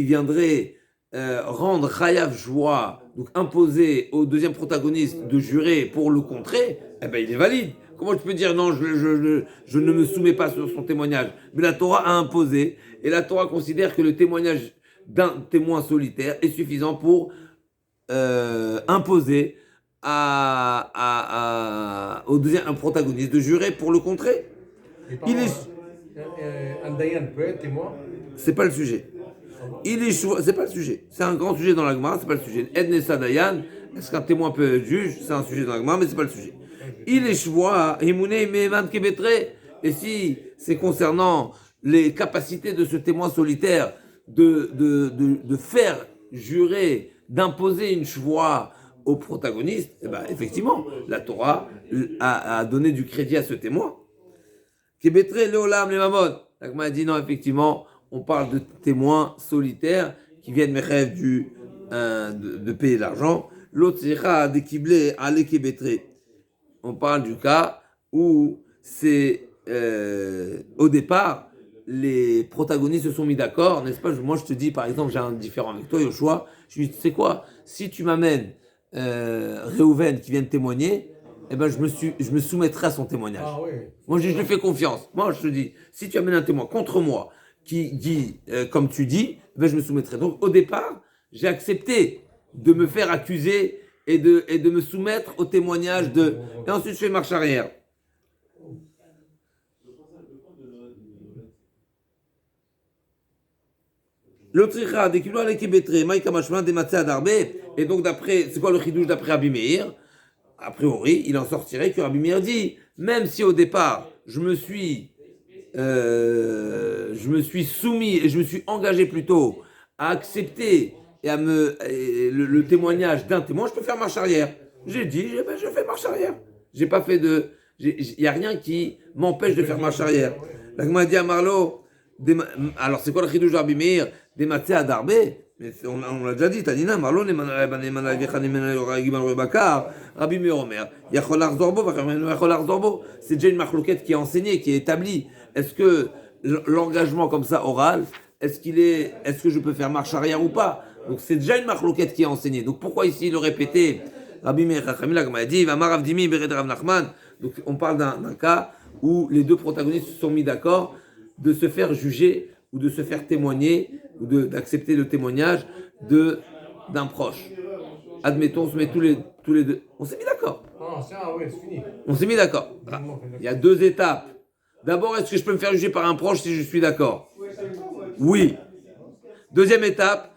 viendrait rendre chayav joie, donc imposer au deuxième protagoniste de jurer pour le contrer, eh ben il est valide. Comment tu peux dire non, je ne me soumets pas sur son témoignage? Mais la Torah a imposé, et la Torah considère que le témoignage d'un témoin solitaire est suffisant pour imposer au deuxième protagoniste de jurer pour le contrer. Un dayan peut être témoin. C'est pas le sujet. C'est pas le sujet. C'est un grand sujet dans la Gemara, c'est pas le sujet. Ednesa Dayan, est-ce qu'un témoin peut être juge? C'est un sujet dans la Gemara, mais c'est pas le sujet. Il est choix, et si c'est concernant les capacités de ce témoin solitaire de faire jurer, d'imposer une choix au protagoniste, eh ben, effectivement, la Torah a donné du crédit à ce témoin. Kebetre leolam le mamon. La Gemara dit non, effectivement, on parle de témoins solitaires qui viennent mechev de payer l'argent. L'autre sera des kiblés à l'ékebetre. On parle du cas où c'est au départ les protagonistes se sont mis d'accord, n'est-ce pas? Moi je te dis par exemple, j'ai un différend avec toi, Yoshua. Je lui dis, tu sais quoi? Si tu m'amènes Réhouven qui vient de témoigner, eh ben je me soumettrai à son témoignage. Ah oui. Moi je lui fais confiance. Moi je te dis, si tu amènes un témoin contre moi qui dit comme tu dis, eh ben je me soumettrai. Donc au départ, j'ai accepté de me faire accuser et de me soumettre au témoignage de. Et ensuite je fais marche arrière. L'autricha des kilos avec Kébetré, Maïka Machman, des Matzé Adarbe. Et donc d'après, c'est quoi le chidouche d'après Rabbi Meir? A priori, il en sortirait que Rabbi Meir dit, même si au départ, je me suis soumis et je me suis engagé plutôt à accepter et à le témoignage d'un témoin, je peux faire marche arrière. J'ai dit, je fais marche arrière. J'ai pas fait il n'y a rien qui m'empêche de faire marche arrière. La Gemara dit à Marlo, alors c'est quoi le chidouche de Rabbi Meir? Des matzé à Darbe, mais on l'a déjà dit, Tanina, Marlo, Rabbi Meir Omer, Yacholar Zorbo, c'est déjà une marloquette qui est enseignée, qui est établie. Est-ce que l'engagement comme ça, oral, est-ce que je peux faire marche arrière ou pas? Donc c'est déjà une marloquette qui est enseignée. Donc pourquoi ici le répéter? Rabbi Meir Chachamim a dit, Vamar Avdimi Bered Rav Nachman. Donc on parle d'un cas où les deux protagonistes se sont mis d'accord de se faire juger ou de se faire témoigner, ou d'accepter le témoignage d'un proche. Admettons, on se met tous les deux. On s'est mis d'accord. Oui, c'est fini. On s'est mis d'accord. Il y a deux étapes. D'abord, est-ce que je peux me faire juger par un proche si je suis d'accord? Oui. Deuxième étape,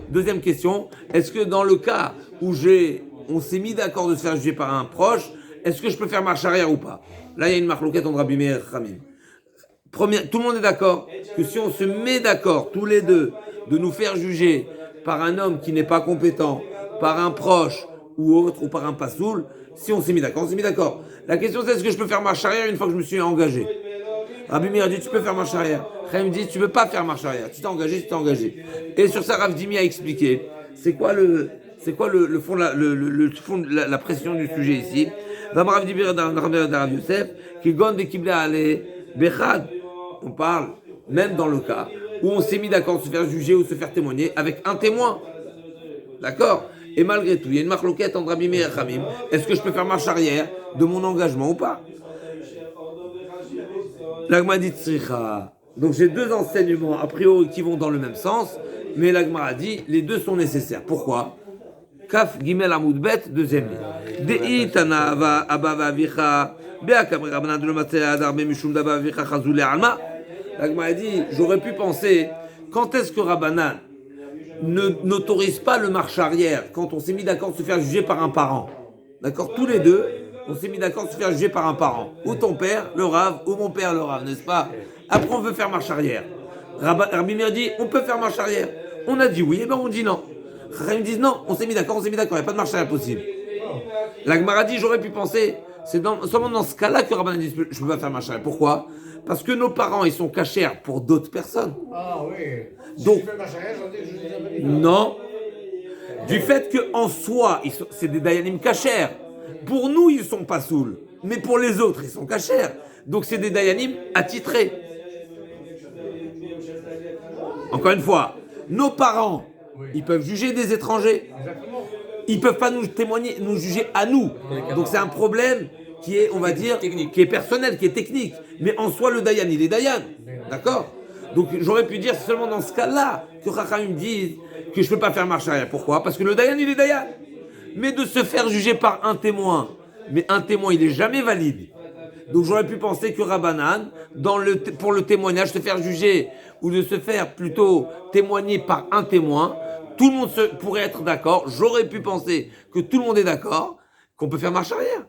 deuxième question, est-ce que dans le cas où on s'est mis d'accord de se faire juger par un proche, est-ce que je peux faire marche arrière ou pas? Là, il y a une marloquette entre Rabbi Meir et Chachamim. Tout le monde est d'accord que si on se met d'accord, tous les deux, de nous faire juger par un homme qui n'est pas compétent, par un proche ou autre, ou par un passoul, si on s'est mis d'accord, on s'est mis d'accord. La question c'est est-ce que je peux faire marche arrière une fois que je me suis engagé? Rabbi Meir dit tu peux faire marche arrière. Chaim dit tu peux pas faire marche arrière. Tu t'es engagé, tu t'es engagé. Et sur ça, Rav Dimi a expliqué c'est quoi le fond, le fond de la pression du sujet ici. Rav Dimi Rav Yosef qui gonne des kibla ale bechad. On parle même dans le cas où on s'est mis d'accord de se faire juger ou se faire témoigner avec un témoin. D'accord? Et malgré tout, il y a une marloquette entre Rabbi Meir et Khamim. Est-ce que je peux faire marche arrière de mon engagement ou pas? L'Agma dit tzricha. Donc j'ai deux enseignements a priori qui vont dans le même sens, mais l'Agma a dit les deux sont nécessaires. Pourquoi? Kaf Gimel Amoud Bet, deuxième ligne. Dei Tana Abba Vavicha Be'akam Rabbanan de l'Omatzeh Adar Mishum d'Abba Vavicha Chazule Alma. L'Agma a dit j'aurais pu penser quand est-ce que Rabbanan n'autorise pas le marche arrière quand on s'est mis d'accord de se faire juger par un parent. D'accord? Tous les deux, on s'est mis d'accord de se faire juger par un parent. Ou ton père, le Rav, ou mon père, le Rav, n'est-ce pas? Après, on veut faire marche arrière. Rabbi Meir dit, on peut faire marche arrière. On a dit oui, et ben on dit non. Ils me disent non, on s'est mis d'accord, il n'y a pas de marche arrière possible. La Gemara dit, j'aurais pu penser, c'est seulement dans ce cas-là que Rabbanan dit, je ne peux pas faire marche arrière. Pourquoi? Parce que nos parents, ils sont cachers pour d'autres personnes. Ah oui. Donc, Si je fais marche arrière, j'en dis que je les avais dit. non. Du fait qu'en soi, c'est des dayanim cachers. Pour nous, ils ne sont pas saouls. Mais pour les autres, ils sont cachers. Donc, c'est des dayanim attitrés. Encore une fois, nos parents, ils peuvent juger des étrangers. Ils ne peuvent pas nous témoigner, nous juger à nous. Donc, c'est un problème qui est, on va dire, qui est personnel, qui est technique. Mais en soi, le dayan, il est dayan. D'accord? Donc, j'aurais pu dire, c'est seulement dans ce cas-là que Chachamim dit que je ne peux pas faire marche arrière. Pourquoi? Parce que le dayan, il est dayan. Mais de se faire juger par un témoin, mais un témoin, il n'est jamais valide. Donc, j'aurais pu penser que Rabbanan, pour le témoignage, se faire juger ou de se faire plutôt témoigner par un témoin, tout le monde pourrait être d'accord. J'aurais pu penser que tout le monde est d'accord, qu'on peut faire marche arrière.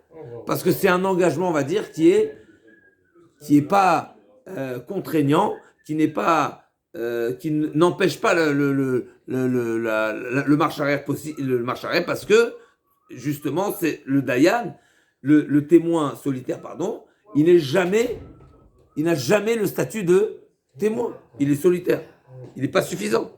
Parce que c'est un engagement, on va dire, qui est pas contraignant, qui n'empêche pas le marche arrière possible, le marche arrière, parce que justement, c'est le dayan, le témoin solitaire, pardon, il n'a jamais le statut de témoin. Il est solitaire. Il n'est pas suffisant.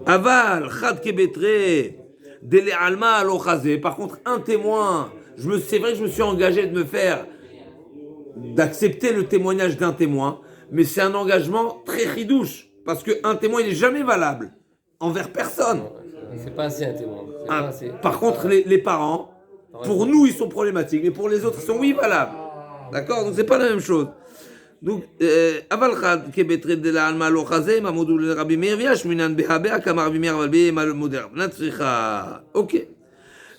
Aval, chad kebetre, dele alma alochazé. Par contre, un témoin, c'est vrai que je me suis engagé d'accepter le témoignage d'un témoin, mais c'est un engagement très ridouche, parce qu'un témoin, il n'est jamais valable envers personne. C'est pas assez un témoin. Par contre, les parents, pour nous, ils sont problématiques, mais pour les autres, ils sont oui valables. D'accord? Donc, c'est pas la même chose. Donc, aval chad kebetre dele alma alochazé, mamoudou le Rabbi Meir viash minan behabea kamar Rabbi Meir avalbe mal moderne. Natsricha. Ok.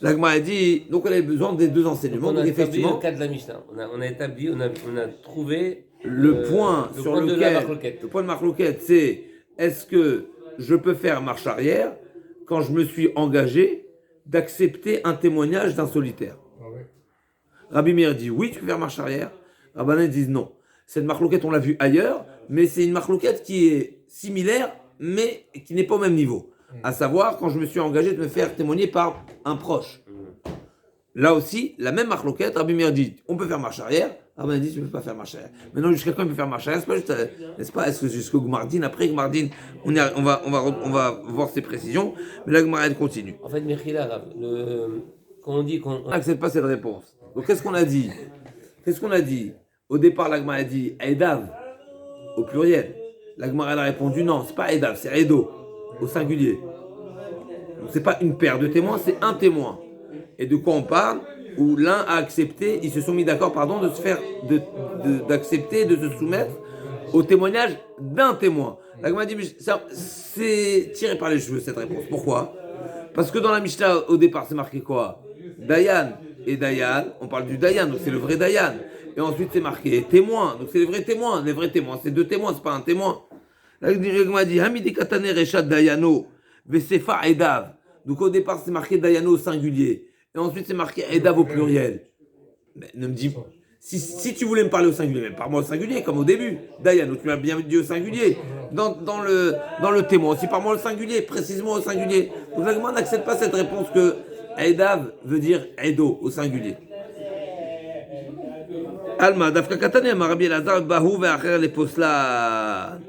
L'Agma a dit, donc on avait besoin des deux enseignements. Donc, on a donc établi effectivement, le cas de la Mishnah. On a trouvé le point le sur point de la lequel, marloquette. le point de marloquette, c'est est-ce que je peux faire marche arrière quand je me suis engagé d'accepter un témoignage d'un solitaire? Rabbi Meir dit oui, tu peux faire marche arrière. Rabbanan disent non. Cette marloquette, on l'a vu ailleurs, mais c'est une marloquette qui est similaire, mais qui n'est pas au même niveau. À savoir, quand je me suis engagé de me faire témoigner par un proche. Là aussi, la même marloquette, Rabbi Meir dit, on peut faire marche arrière. Rabbanan dit, tu ne peux pas faire marche arrière. Maintenant, jusqu'à quand il peut faire marche arrière? C'est pas juste, n'est-ce pas? Est-ce que jusqu'au Gmardin? Après Gmardin, on va voir ces précisions, mais la Gmardin continue. En fait, Mechila, quand on dit qu'on On n'accepte pas cette réponse. Donc, qu'est-ce qu'on a dit? Au départ, l'Agma a dit Edav, au pluriel. L'Agma a répondu non, c'est pas Edav, c'est Edo, au singulier. Donc, c'est pas une paire de témoins, c'est un témoin. Et de quoi on parle? Où l'un a accepté, ils se sont mis d'accord, de se faire, d'accepter, de se soumettre au témoignage d'un témoin. L'Agma a dit, mais c'est tiré par les cheveux cette réponse. Pourquoi? Parce que dans la Mishnah, au départ, c'est marqué quoi? Dayan et Dayan, on parle du Dayan, donc c'est le vrai Dayan. Et ensuite, c'est marqué témoin. Donc, c'est les vrais témoins. Les vrais témoins, c'est deux témoins, c'est pas un témoin. Là, il m'a dit Hamidi Katane Reshad Dayano, Vesefa Edav. Donc, au départ, c'est marqué Dayano au singulier. Et ensuite, c'est marqué Edav au pluriel. Mais ne me dis si tu voulais me parler au singulier, mais parle-moi au singulier, comme au début. Dayano, tu m'as bien dit au singulier. Dans le témoin aussi, parle-moi au singulier, précisément au singulier. Donc la Gemara n'accepte pas cette réponse que Eidav veut dire Eido au singulier. Alma, Dafka Katane, Marabi Elazar, Bahou, Ve'acher, les Posla.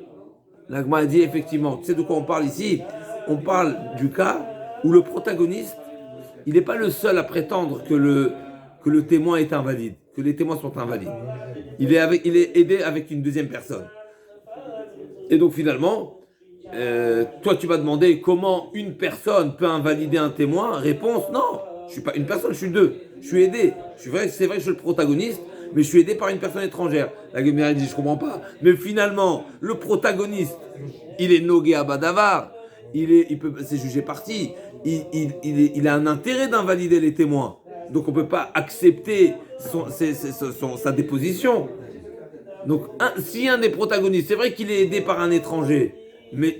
La Gemara dit effectivement, tu sais de quoi on parle ici? On parle du cas où le protagoniste, il n'est pas le seul à prétendre que le témoin est invalide, que les témoins sont invalides. Il est aidé avec une deuxième personne. Et donc finalement, toi tu vas demander comment une personne peut invalider un témoin. Réponse, non, je suis pas une personne, je suis deux. Je suis aidé. C'est vrai que je suis le protagoniste, mais je suis aidé par une personne étrangère. La Gemara dit, je comprends pas. Mais finalement, le protagoniste, il est nogué à Badavar. C'est jugé parti. Il a un intérêt d'invalider les témoins. Donc on ne peut pas accepter sa déposition. Donc si un des protagonistes, c'est vrai qu'il est aidé par un étranger, mais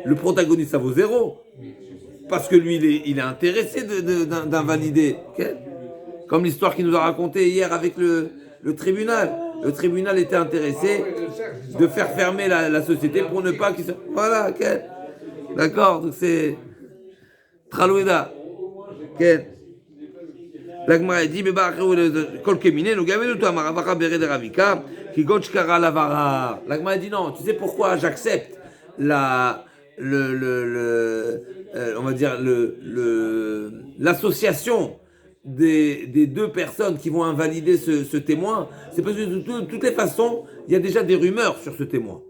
le protagoniste ça vaut zéro. Parce que lui il est intéressé d'invalider. Okay? Comme l'histoire qu'il nous a racontée hier avec le tribunal. Le tribunal était intéressé de faire fermer la société pour ne pas qu'il se... Voilà, okay? D'accord, donc c'est... Traloueda. Okay? L'agmara dit, mais bah, kol kemine, nous gavons tout à Maravara Bere de Ravika, qui gotchkara lavara. L'agmara dit non, tu sais pourquoi j'accepte on va dire l'association des deux personnes qui vont invalider ce témoin, c'est parce que de toutes les façons, il y a déjà des rumeurs sur ce témoin.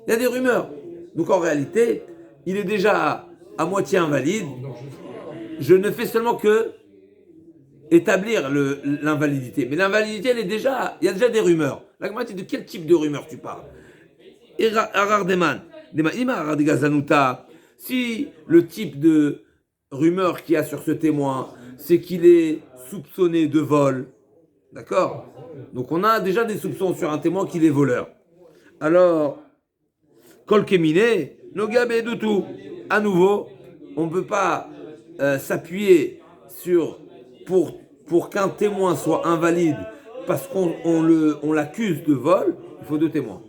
Il y a des rumeurs. Donc en réalité, il est déjà à moitié invalide. Je ne fais seulement que établir l'invalidité. Mais l'invalidité, il y a déjà des rumeurs. La Gemara dit de quel type de rumeurs tu parles? Si le type de rumeur qu'il y a sur ce témoin, c'est qu'il est soupçonné de vol, d'accord? Donc on a déjà des soupçons sur un témoin qu'il est voleur. Alors, kol kemine, nogabe du tout. À nouveau, on ne peut pas s'appuyer pour qu'un témoin soit invalide parce qu'on l'accuse de vol, il faut deux témoins.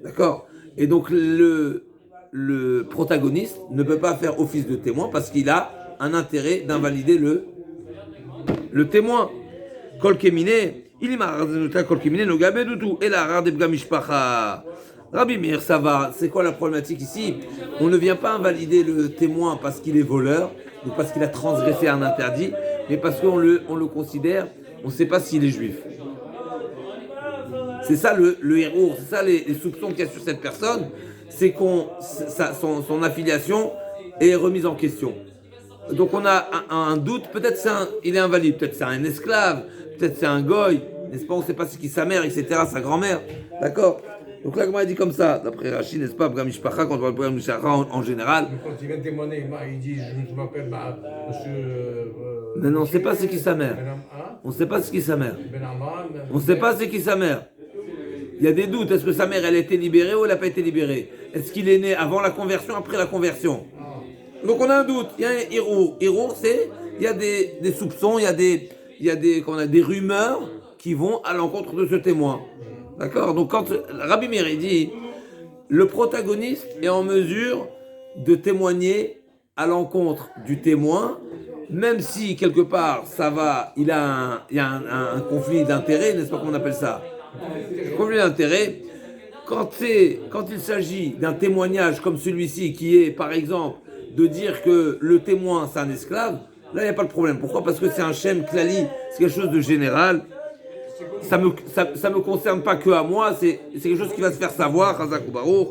D'accord? Et donc le protagoniste ne peut pas faire office de témoin parce qu'il a un intérêt d'invalider le témoin. Kol kemine, il m'a kol kemine no gabe du tout. Et la rare de bgamishpacha. Rabbi Meir, ça va. C'est quoi la problématique ici? On ne vient pas invalider le témoin parce qu'il est voleur ou parce qu'il a transgressé un interdit, mais parce qu'on le considère, on ne sait pas s'il est juif. C'est ça le héros, c'est ça les soupçons qu'il y a sur cette personne, c'est son affiliation est remise en question. Donc on a un doute, peut-être il est invalide, peut-être c'est un esclave, peut-être c'est un goy, n'est-ce pas? On ne sait pas c'est qui sa mère, etc., sa grand-mère, d'accord? Donc là, comment il dit comme ça, d'après Rachid, n'est-ce pas, Bgamishpacha, quand on parle de Bgamishpacha en général. Quand il vient témoigner, il dit je m'appelle monsieur. Mais non, on ne sait pas c'est qui sa mère. On ne sait pas c'est qui sa mère. On ne sait pas c'est qui sa mère. Il y a des doutes. Est-ce que sa mère, elle a été libérée ou elle n'a pas été libérée? Est-ce qu'il est né avant la conversion, après la conversion? Donc on a un doute. Il y a un héros. Héros, il y a des soupçons, il y a des rumeurs qui vont à l'encontre de ce témoin. D'accord? Donc quand Rabbi Meir dit, le protagoniste est en mesure de témoigner à l'encontre du témoin, même si quelque part il y a un conflit d'intérêt, n'est-ce pas qu'on appelle ça? Conflit d'intérêt. Quand il s'agit d'un témoignage comme celui-ci, qui est par exemple de dire que le témoin c'est un esclave, là il n'y a pas de problème. Pourquoi? Parce que c'est un shem klali, c'est quelque chose de général. Ça me concerne pas que à moi, c'est quelque chose qui va se faire savoir, Chazak ou Baruch.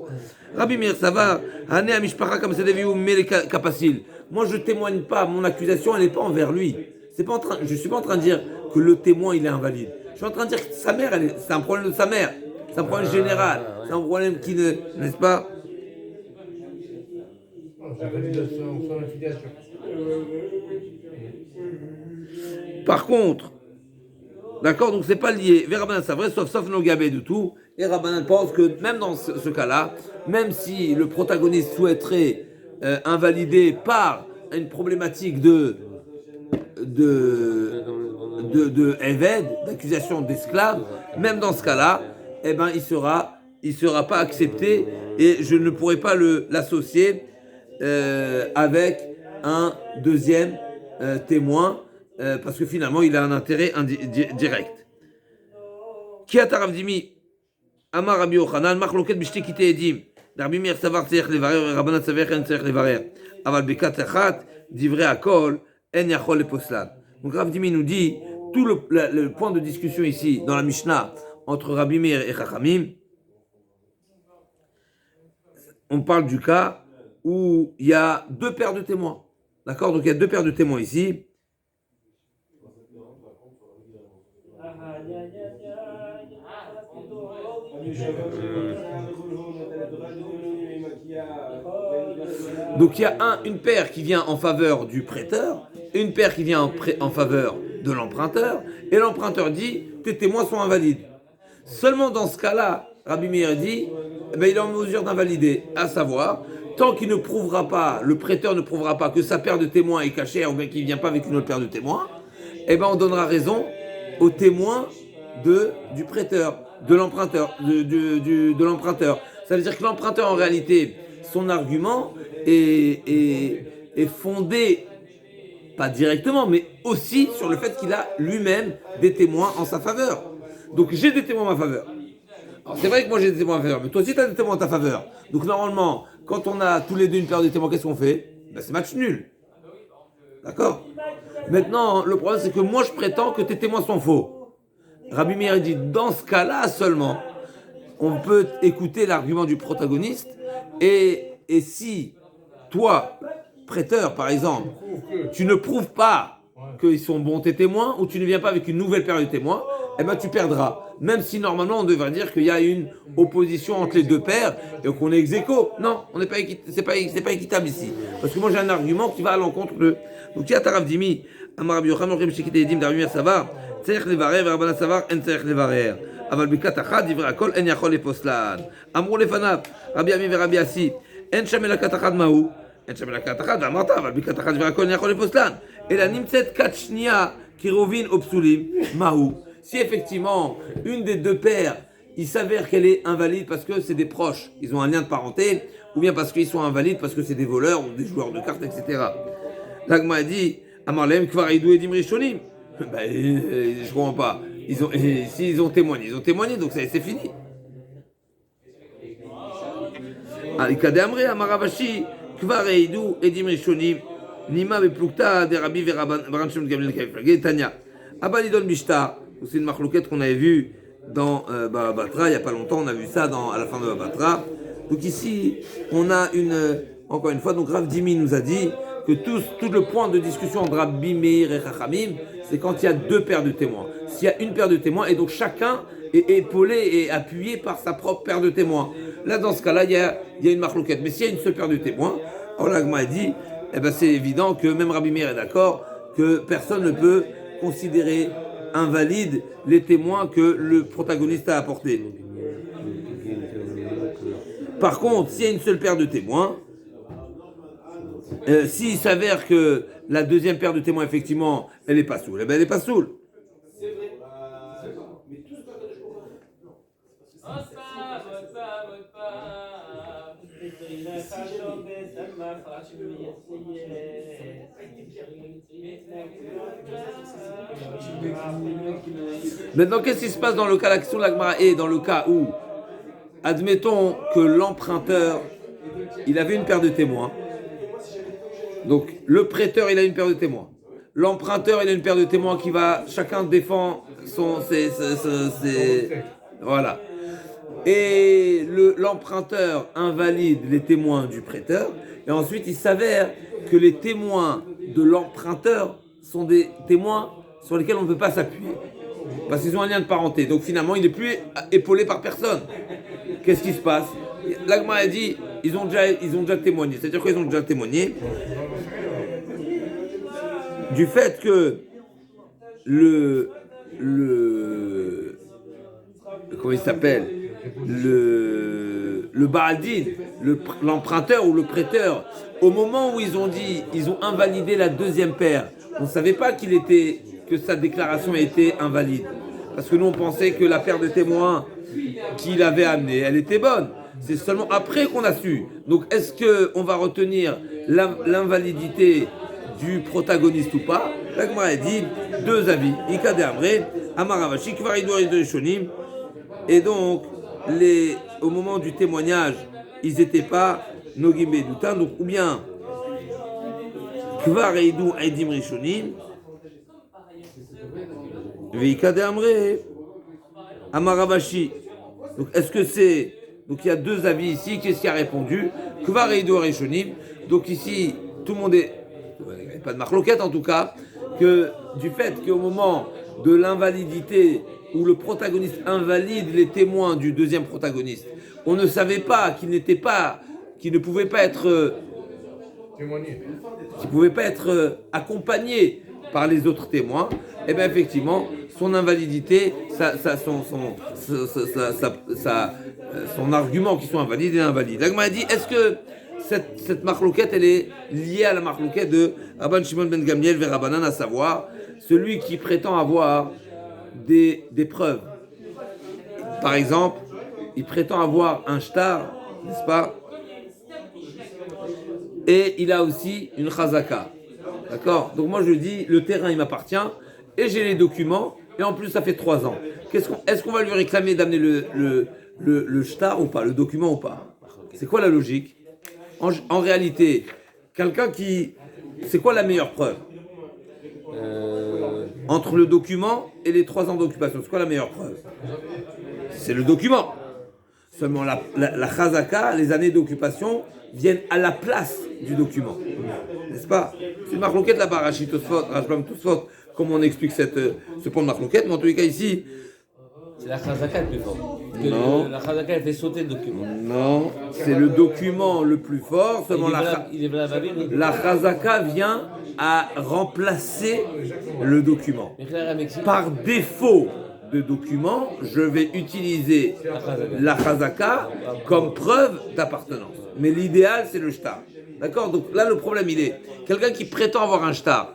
Rabbi Meir, ça va, Hané Amishpacha comme c'est Deviou Mele Kapasil. Moi je témoigne pas, mon accusation elle n'est pas envers lui. Je suis pas en train de dire que le témoin il est invalide. Je suis en train de dire que sa mère, c'est un problème de sa mère. C'est un problème général. C'est un problème qui ne, n'est-ce pas? Son affiliation. Par contre, d'accord, donc c'est pas lié. Vers Rabbanan, c'est vrai, sauf nos gabés du tout. Et Rabbanan pense que même dans ce cas-là, même si le protagoniste souhaiterait invalider par une problématique de Eved, d'accusation d'esclave, même dans ce cas-là, eh ben, il sera pas accepté et je ne pourrai pas l'associer avec un deuxième témoin parce que finalement il a un intérêt direct. Qui a Rav Dimi Amar Rabbi Yochanan machloket b'shti kitei edim. Rabbi Meir savar tzarich levarer, Rabbanan savar en tzarich levarer. Aval bekat achat divrei hakol en yachol leposlan. Donc Rav Dimi nous dit tout le point de discussion ici dans la Mishnah entre Rabbi Meir et Chachamim. On parle du cas où il y a deux paires de témoins. D'accord? Donc il y a deux paires de témoins ici. Donc il y a une paire qui vient en faveur du prêteur, une paire qui vient en faveur de l'emprunteur, et l'emprunteur dit tes témoins sont invalides. Seulement dans ce cas-là, Rabbi Meir dit il est en mesure d'invalider, à savoir, tant qu'il ne prouvera pas, le prêteur ne prouvera pas que sa paire de témoins est cachée ou bien qu'il ne vient pas avec une autre paire de témoins, on donnera raison au témoin du prêteur, de l'emprunteur, de l'emprunteur. Ça veut dire que l'emprunteur, en réalité, son argument est fondé, pas directement, mais aussi sur le fait qu'il a lui-même des témoins en sa faveur. Donc j'ai des témoins en ma faveur. Alors c'est vrai que moi j'ai des témoins en ma faveur, mais toi aussi tu as des témoins en ta faveur. Donc normalement, quand on a tous les deux une paire de témoins, qu'est-ce qu'on fait? C'est match nul. D'accord? Maintenant, le problème c'est que moi je prétends que tes témoins sont faux. Rabbi Meir dit, dans ce cas-là seulement, on peut écouter l'argument du protagoniste et si toi, prêteur par exemple, tu ne prouves pas qu'ils sont bons tes témoins ou tu ne viens pas avec une nouvelle paire de témoins, tu perdras. Même si normalement on devrait dire qu'il y a une opposition entre les deux paires et qu'on est ex aequo. Non, on n'est pas c'est pas équitable ici. Parce que moi j'ai un argument qui va à l'encontre de. Donc il y a Rav Dimi, Amar Rabbi Yochanan, Rabbi Shekite Edim, Rabbi Meir Savar, Tzarich levarer, Rabbanan Savar, en tzarich levarer. Aval bikat achad, divrei hakol, en yachol leposlan. Amrou lefanav, Rabbi Ami ורבי אסי, אין שם אלא כת אחת מהו? אין שם אלא כת אחת, ואמרת, אבל בכת אחת דברי הכל יכול לפוסלן. אלא נמצאת כת שנייה, קירובין או פסולים, מהו? Si effectivement, une des deux paires, il s'avère qu'elle est invalide parce que c'est des proches, ils ont un lien de parenté, ou bien parce qu'ils sont invalides parce que c'est des voleurs ou des joueurs de cartes, etc. L'Agma a dit, Amarlem kvaridou edim rishonim. Je comprends pas. S'ils ont témoigné, donc c'est fini. Ikade Amre, Amaravashi, kvaridou edim rishonim, nima beplukta de Rabbi veraban Shem Gamliel Kaiflage, Tanya. Abalidon Mishtar. C'est une marloquette qu'on avait vue dans Batra, il n'y a pas longtemps, on a vu ça à la fin de Batra. Donc ici, on a encore une fois, donc Rav Dimi nous a dit que tout le point de discussion entre Rabbi Meir et Chachamim, c'est quand il y a deux paires de témoins. S'il y a une paire de témoins, et donc chacun est épaulé et appuyé par sa propre paire de témoins. Là, dans ce cas-là, il y a une marloquette. Mais s'il y a une seule paire de témoins, alors l'Agma a dit, c'est évident que même Rabbi Meir est d'accord que personne ne peut considérer invalide les témoins que le protagoniste a apportés. Par contre, s'il y a une seule paire de témoins, s'il s'avère que la deuxième paire de témoins, effectivement, elle n'est pas saoule, elle n'est pas saoule. C'est vrai. Maintenant, qu'est-ce qui se passe dans le cas l'action de l'Agmara et dans le cas où, admettons que l'emprunteur, il avait une paire de témoins. Donc, le prêteur, il a une paire de témoins. L'emprunteur, il a une paire de témoins qui va, chacun défend voilà. Et l'emprunteur invalide les témoins du prêteur. Et ensuite, il s'avère que les témoins de l'emprunteur sont des témoins sur lesquels on ne peut pas s'appuyer. Parce qu'ils ont un lien de parenté. Donc finalement, il n'est plus épaulé par personne. Qu'est-ce qui se passe? L'Agma a dit, ils ont déjà témoigné. C'est-à-dire qu'ils ont déjà témoigné du fait que comment il s'appelle? Le Baaldin, l'emprunteur ou le prêteur, au moment où ils ont invalidé la deuxième paire, on ne savait pas que que sa déclaration a été invalide. Parce que nous, on pensait que la paire de témoins qu'il avait amenée, elle était bonne. C'est seulement après qu'on a su. Donc, est-ce qu'on va retenir l'invalidité du protagoniste ou pas? La Gemara a dit deux avis. Ika de Amré, Amaravashi, Kvaridou et Shonim. Et donc, au moment du témoignage, ils n'étaient pas Nogim Bedoutin. Donc, ou bien Kvaridou Aidim Rishonim. Veika de Amré, Amaravashi. Donc, est-ce que c'est. Donc, il y a deux avis ici. Qu'est-ce qui a répondu? Kvaridou Rishonim. Donc, ici, tout le monde est. Il n'y a pas de marloquette en tout cas, que du fait qu'au moment de l'invalidité où le protagoniste invalide les témoins du deuxième protagoniste, on ne savait pas qu'il ne pouvait pas être Témoigner. qui pouvait pas être accompagné par les autres témoins, et bien effectivement son invalidité, son argument qui sont invalides est invalide. L'agma a dit, est-ce que cette marloquette, elle est liée à la marloquette de Rabban Shimon ben Gamliel vers Rabbanan, à savoir celui qui prétend avoir des preuves. Par exemple, il prétend avoir un shtar, n'est-ce pas? Et il a aussi une chazaka. D'accord? Donc moi je dis, le terrain il m'appartient, et j'ai les documents, et en plus ça fait 3 ans. Est-ce qu'on va lui réclamer d'amener le shtar ou pas, le document ou pas? C'est quoi la logique? En réalité, c'est quoi la meilleure preuve? Entre le document et les 3 ans d'occupation, c'est quoi la meilleure preuve? C'est le document. Seulement la chazaka, les années d'occupation, viennent à la place du document. N'est-ce pas? C'est une marloquette là-bas, Rachid Tosfot, Rashbam Tosfot, comme on explique ce point de marloquette, mais en tous les cas ici. C'est la chazaka le plus fort. Non. La chazaka, elle fait sauter le document. Non, c'est le document le plus fort, seulement Il est valable. la chazaka vient à remplacer le document. Par défaut de document, je vais utiliser la chazaka comme preuve d'appartenance. Mais l'idéal, c'est le shtar. D'accord? Donc là, le problème, il est quelqu'un qui prétend avoir un shtar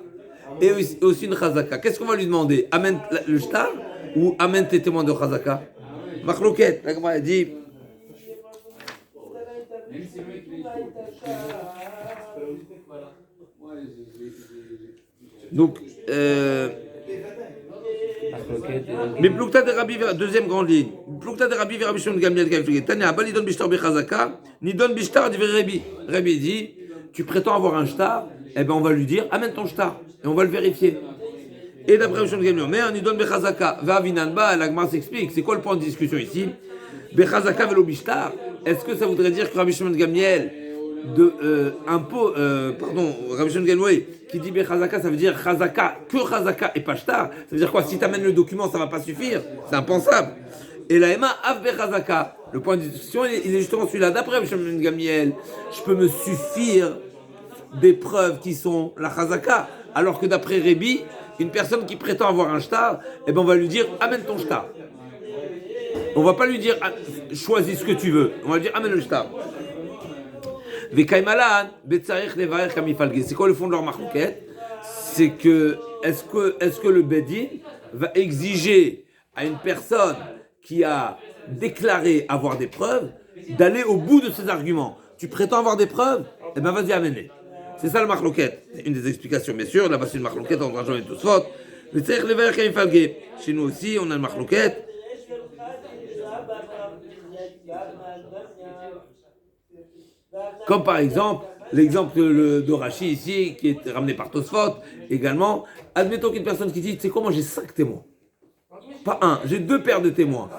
et aussi une chazaka. Qu'est-ce qu'on va lui demander? Amène le shtar ou amène tes témoins de chazaka? Machloket, la Gemara a dit. Donc, Miplukta de Rabbi, deuxième grande ligne. Miplukta de Rabbi vers Rabbi Shimon Gamliel Kaiflige. Tania, Balidon Bishtar Bechazaka, Nidon Bishtar dit Rabbi. Rabbi dit, tu prétends avoir un shtar, eh ben on va lui dire, amène ton shtar, et on va le vérifier. Et d'après Rabbi Shimon Gamliel, mais Nidon Bechazaka, Vavinanba, la Gemara s'explique, c'est quoi le point de discussion ici? Bechazaka velo Bishtar, est-ce que ça voudrait dire que Rabbi Shimon Gamliel Rabbi Shimon Gamliel qui dit Bechazaka, ça veut dire Chazaka, que Chazaka et pas shtar. Ça veut dire quoi? Si tu amènes le document, ça va pas suffire. C'est impensable. Et la Ema, Av Bechazaka. Le point de discussion, il est justement celui-là. D'après Rabbi Shimon Gamliel, je peux me suffire des preuves qui sont la Chazaka. Alors que d'après Rabbi, une personne qui prétend avoir un shtar, eh ben on va lui dire amène ton shtar. On va pas lui dire choisis ce que tu veux. On va lui dire amène le shtar. C'est quoi le fond de leur marquette? C'est que est-ce que le Bedin va exiger à une personne qui a déclaré avoir des preuves d'aller au bout de ses arguments? Tu prétends avoir des preuves? Eh ben vas-y, amène-les. C'est ça le marloquette. Une des explications, bien sûr. Là-bas, c'est une marloquette entre Rajon et Tosfot. Mais chez nous aussi, on a une marloquette. Comme par exemple, l'exemple de Rachi ici, qui est ramené par Tosfot également. Admettons qu'une personne qui dit, tu sais quoi, moi j'ai 5 témoins. Pas un, j'ai 2 paires de témoins.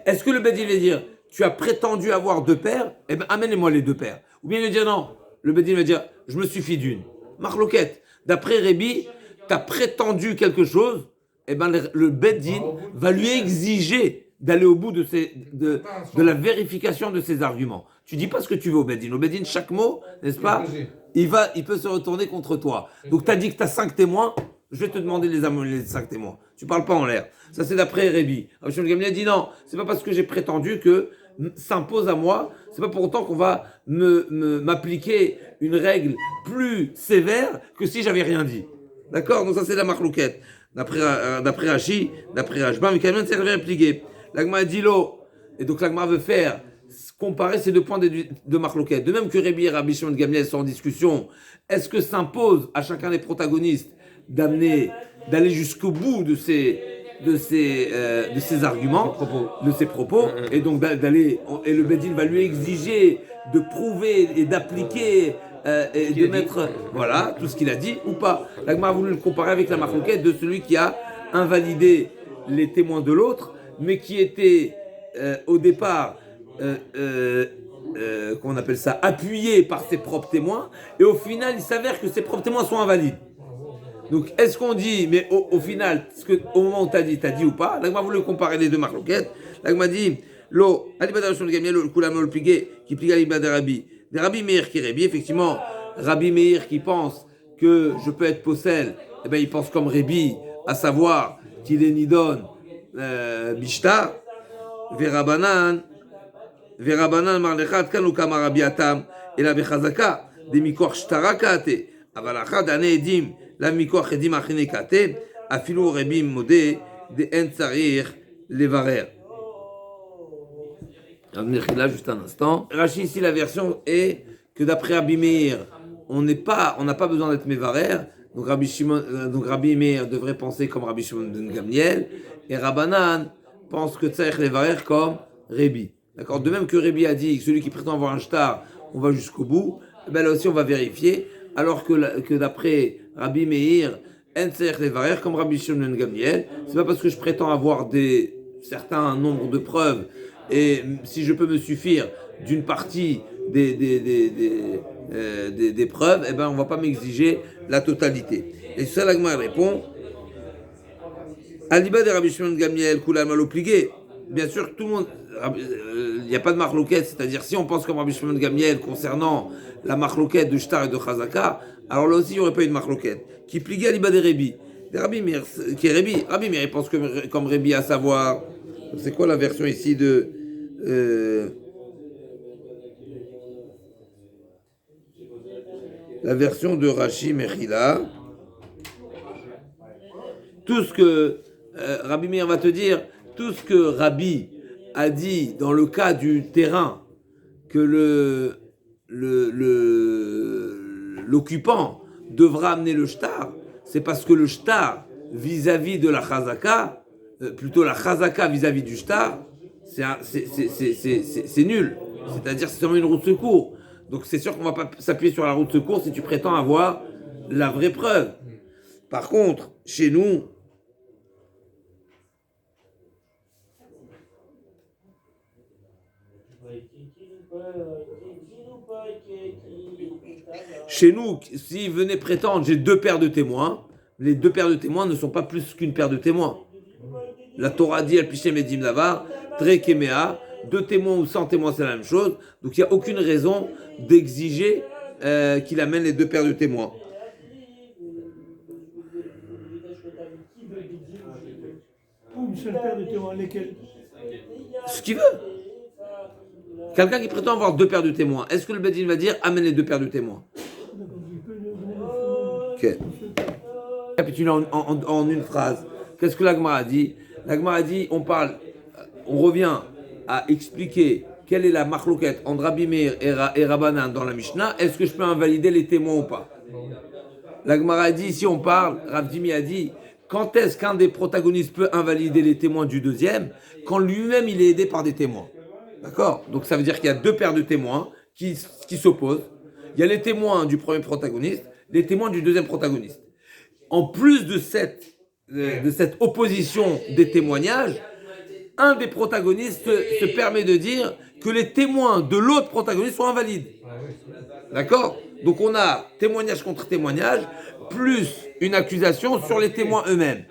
Est-ce que le Bedin va dire, tu as prétendu avoir 2 paires? Eh bien, amène-moi les 2 paires. Ou bien il va dire non. Le Bedin va dire, je me suffis d'une. Marloquette. D'après Rébi, tu as prétendu quelque chose, eh bien, le Bedin va lui exiger d'aller au bout de la vérification de ses arguments. Tu dis pas ce que tu veux au Bedin. Au Bedin, chaque mot, n'est-ce pas, il peut se retourner contre toi. Donc tu as dit que tu as 5 témoins, je vais te demander les 5 témoins. Tu parles pas en l'air. Ça c'est d'après Rébi. Rabbi Shimon Gamliel dit non, c'est pas parce que j'ai prétendu que s'impose à moi, c'est pas pour autant qu'on va m'appliquer une règle plus sévère que si j'avais rien dit. D'accord? Donc ça c'est la marloquette. d'après Rashi, d'après Rashba, mais quand même, c'est répliqué. L'Agma dit l'eau. Et donc l'Agma veut faire comparer ces deux points de Marloquette. De même que Rébi et Rabbi Shimon Gamliel sont en discussion, est-ce que s'impose à chacun des protagonistes d'aller jusqu'au bout de ces arguments, de ses propos, et donc et le Bedin va lui exiger de prouver et d'appliquer et de mettre, voilà, tout ce qu'il a dit ou pas. L'Agma a voulu le comparer avec la marloquette de celui qui a invalidé les témoins de l'autre, mais qui était au départ, qu'on appelle ça, appuyé par ses propres témoins, et au final, il s'avère que ses propres témoins sont invalides. Donc, est-ce qu'on dit, mais au final, au moment où t'as dit ou pas, l'Agma a voulu comparer les deux marloquettes. L'Agma dit, l'eau, alibadar gamien, le kulam le pligué, qui pligue alibadar Rabbi. Des Rabbi Meir qui Rabbi, effectivement, Rabbi Meir qui pense que je peux être possel, eh ben il pense comme Rabbi, à savoir qu'il est nidon bishtar, verabanan marlechat kan ukama Rabbi Atam, et la bechazaka, des mikor shtarakate, aval achad ane edim, la mikor edim achine kate, afilu Rabbi modé, de en tsarir levarer. Là, juste un instant. Rashi, ici, la version est que d'après Rabbi Meir, on n'a pas besoin d'être Mevarer. Donc Rabbi Meir devrait penser comme Rabbi Shimon ben Gamliel. Et Rabbanan pense que Tzarech Levarer comme Rébi. D'accord. De même que Rébi a dit que celui qui prétend avoir un shtar, on va jusqu'au bout. Ben là aussi, on va vérifier. Alors que d'après Rabbi Meir, En Tzarech Levarer comme Rabbi Shimon ben Gamliel. C'est pas parce que je prétends avoir certains nombres de preuves. Et si je peux me suffire d'une partie des preuves, eh ben on va pas m'exiger la totalité. Et ça, l'Agma répond Aliba de Rabbi Shimon Gamliel, Kula Malo Pligué. Bien sûr, tout le monde, il n'y a pas de marloquette, c'est-à-dire si on pense comme Rabbi Shimon Gamliel concernant la marloquette de Shtar et de Chazaka, alors là aussi il n'y aurait pas eu de marloquette. Qui pligué Aliba de Rébi. Rabbi Meir, qui est Rébi. Rabbi Meir, il pense comme Rébi, à savoir. C'est quoi la version ici de la version de Rashi Mechila. Tout ce que Rabbi Meir va te dire, tout ce que Rabbi a dit dans le cas du terrain que l'occupant devra amener le shtar, c'est parce que le shtar vis-à-vis de la chazaka, plutôt la chazaka vis-à-vis du shtar, c'est nul. C'est-à-dire c'est seulement une roue de secours. Donc c'est sûr qu'on ne va pas s'appuyer sur la roue de secours si tu prétends avoir la vraie preuve. Par contre, chez nous, s'il venait prétendre j'ai deux paires de témoins, les deux paires de témoins ne sont pas plus qu'une paire de témoins. La Torah dit al pichem edim lavar, tre kemea, deux témoins ou 100 témoins, c'est la même chose. Donc il n'y a aucune raison d'exiger qu'il amène les deux paires de témoins. Une seule paire de témoins, lesquels? Ce qu'il veut. Quelqu'un qui prétend avoir deux paires de témoins, est-ce que le Bedin va dire amène les deux paires de témoins? Ok. Récapitule en une phrase. Qu'est-ce que l'Agma a dit? L'Agma a dit, on revient à expliquer quelle est la marloquette entre Rabbi Meir et Rabbanan dans la Mishnah. Est-ce que je peux invalider les témoins ou pas? L'Agma a dit, si on parle, Rav Dimi a dit, quand est-ce qu'un des protagonistes peut invalider les témoins du deuxième? Quand lui-même il est aidé par des témoins. D'accord? Donc ça veut dire qu'il y a deux paires de témoins qui s'opposent. Il y a les témoins du premier protagoniste, les témoins du deuxième protagoniste. En plus de cette opposition des témoignages, un des protagonistes se permet de dire que les témoins de l'autre protagoniste sont invalides. D'accord? Donc on a témoignage contre témoignage, plus une accusation sur les témoins eux-mêmes.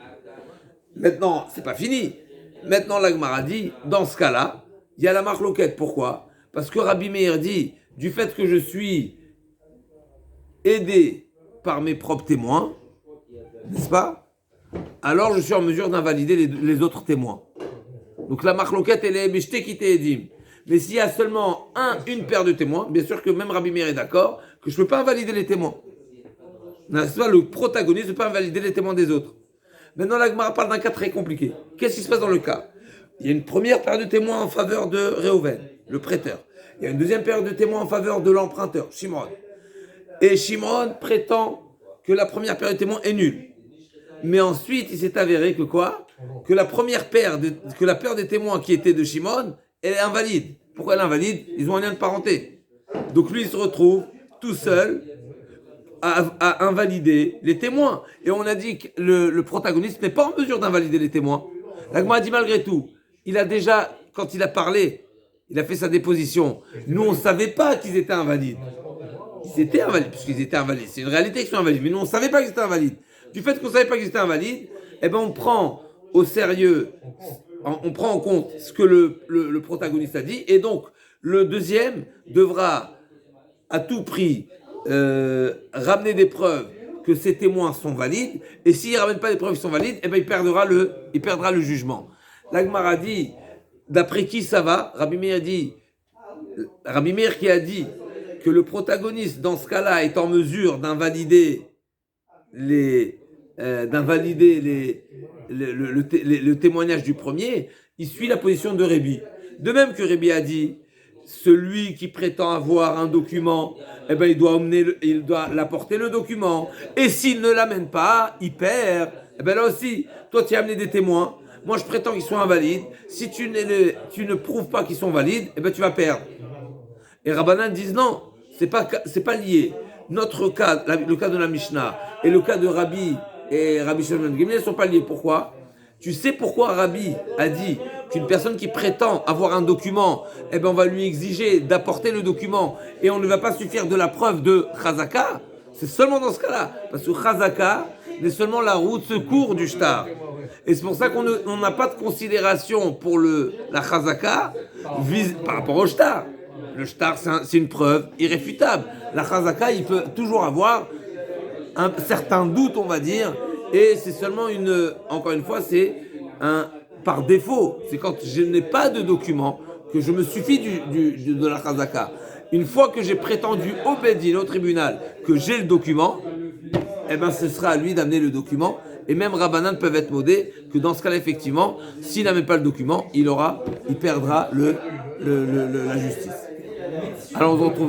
Maintenant, c'est pas fini. Maintenant, l'Agmara dit, dans ce cas-là, il y a la marloquette. Pourquoi? Parce que Rabbi Meir dit, du fait que je suis aidé par mes propres témoins, n'est-ce pas? Alors je suis en mesure d'invalider les autres témoins. Donc la marloquette, elle est bêchtée qui t'est edim. Mais s'il y a seulement une paire de témoins, bien sûr que même Rabbi Meir est d'accord que je ne peux pas invalider les témoins. N'est-ce pas? Le protagoniste ne peut pas invalider les témoins des autres. Maintenant, la Gemara parle d'un cas très compliqué. Qu'est-ce qui se passe dans le cas? Il y a une première période de témoins en faveur de Réhouven, le prêteur. Il y a une deuxième période de témoins en faveur de l'emprunteur, Shimon. Et Shimon prétend que la première période de témoins est nulle. Mais ensuite, il s'est avéré que quoi? Que la première paire, que la paire des témoins qui était de Shimon, elle est invalide. Pourquoi elle est invalide? Ils ont un lien de parenté. Donc lui, il se retrouve tout seul à invalider les témoins. Et on a dit que le protagoniste n'est pas en mesure d'invalider les témoins. La Gemara a dit malgré tout, il a déjà, quand il a parlé, il a fait sa déposition. Nous, on ne savait pas qu'ils étaient invalides. Ils étaient invalides, puisqu'ils étaient invalides. C'est une réalité qu'ils sont invalides. Mais nous, on ne savait pas qu'ils étaient invalides. Du fait qu'on ne savait pas qu'ils étaient invalides, eh ben, on prend au sérieux, on prend en compte ce que le protagoniste a dit. Et donc, le deuxième devra à tout prix ramener des preuves que ces témoins sont valides. Et s'il ne ramène pas des preuves qui sont valides, eh ben, il perdra le jugement. La Gemara dit, d'après qui ça va? Rabbi Meir qui a dit que le protagoniste, dans ce cas-là, est en mesure d'invalider le témoignage du premier, il suit la position de Rébi. De même que Rébi a dit, celui qui prétend avoir un document, eh ben, il doit l'apporter le document. Et s'il ne l'amène pas, il perd. Eh ben, là aussi, toi tu as amené des témoins. Moi je prétends qu'ils sont invalides. Si tu ne prouves pas qu'ils sont valides, eh ben, tu vas perdre. Et Rabbanan disent non, c'est pas lié. Notre cas, le cas de la Mishnah et le cas de Rabbi et Rabbi Shimon ben Gamliel ne sont pas liés. Pourquoi? Tu sais pourquoi Rabbi a dit qu'une personne qui prétend avoir un document, eh ben on va lui exiger d'apporter le document et on ne va pas suffire de la preuve de Chazaka? C'est seulement dans ce cas-là. Parce que Chazaka n'est seulement la roue de secours du shtar. Et c'est pour ça qu'on n'a pas de considération pour la Chazaka par rapport au shtar. Le shtar, c'est une preuve irréfutable. La Chazaka, il peut toujours avoir un certain doute, on va dire, et c'est seulement encore une fois, c'est par défaut. C'est quand je n'ai pas de document que je me suffis de la Chazaka. Une fois que j'ai prétendu au Bedin, au tribunal, que j'ai le document, eh ben, ce sera à lui d'amener le document. Et même Rabbanan peuvent être modés que dans ce cas-là, effectivement, s'il n'amène pas le document, il perdra la justice. Alors on se retrouve.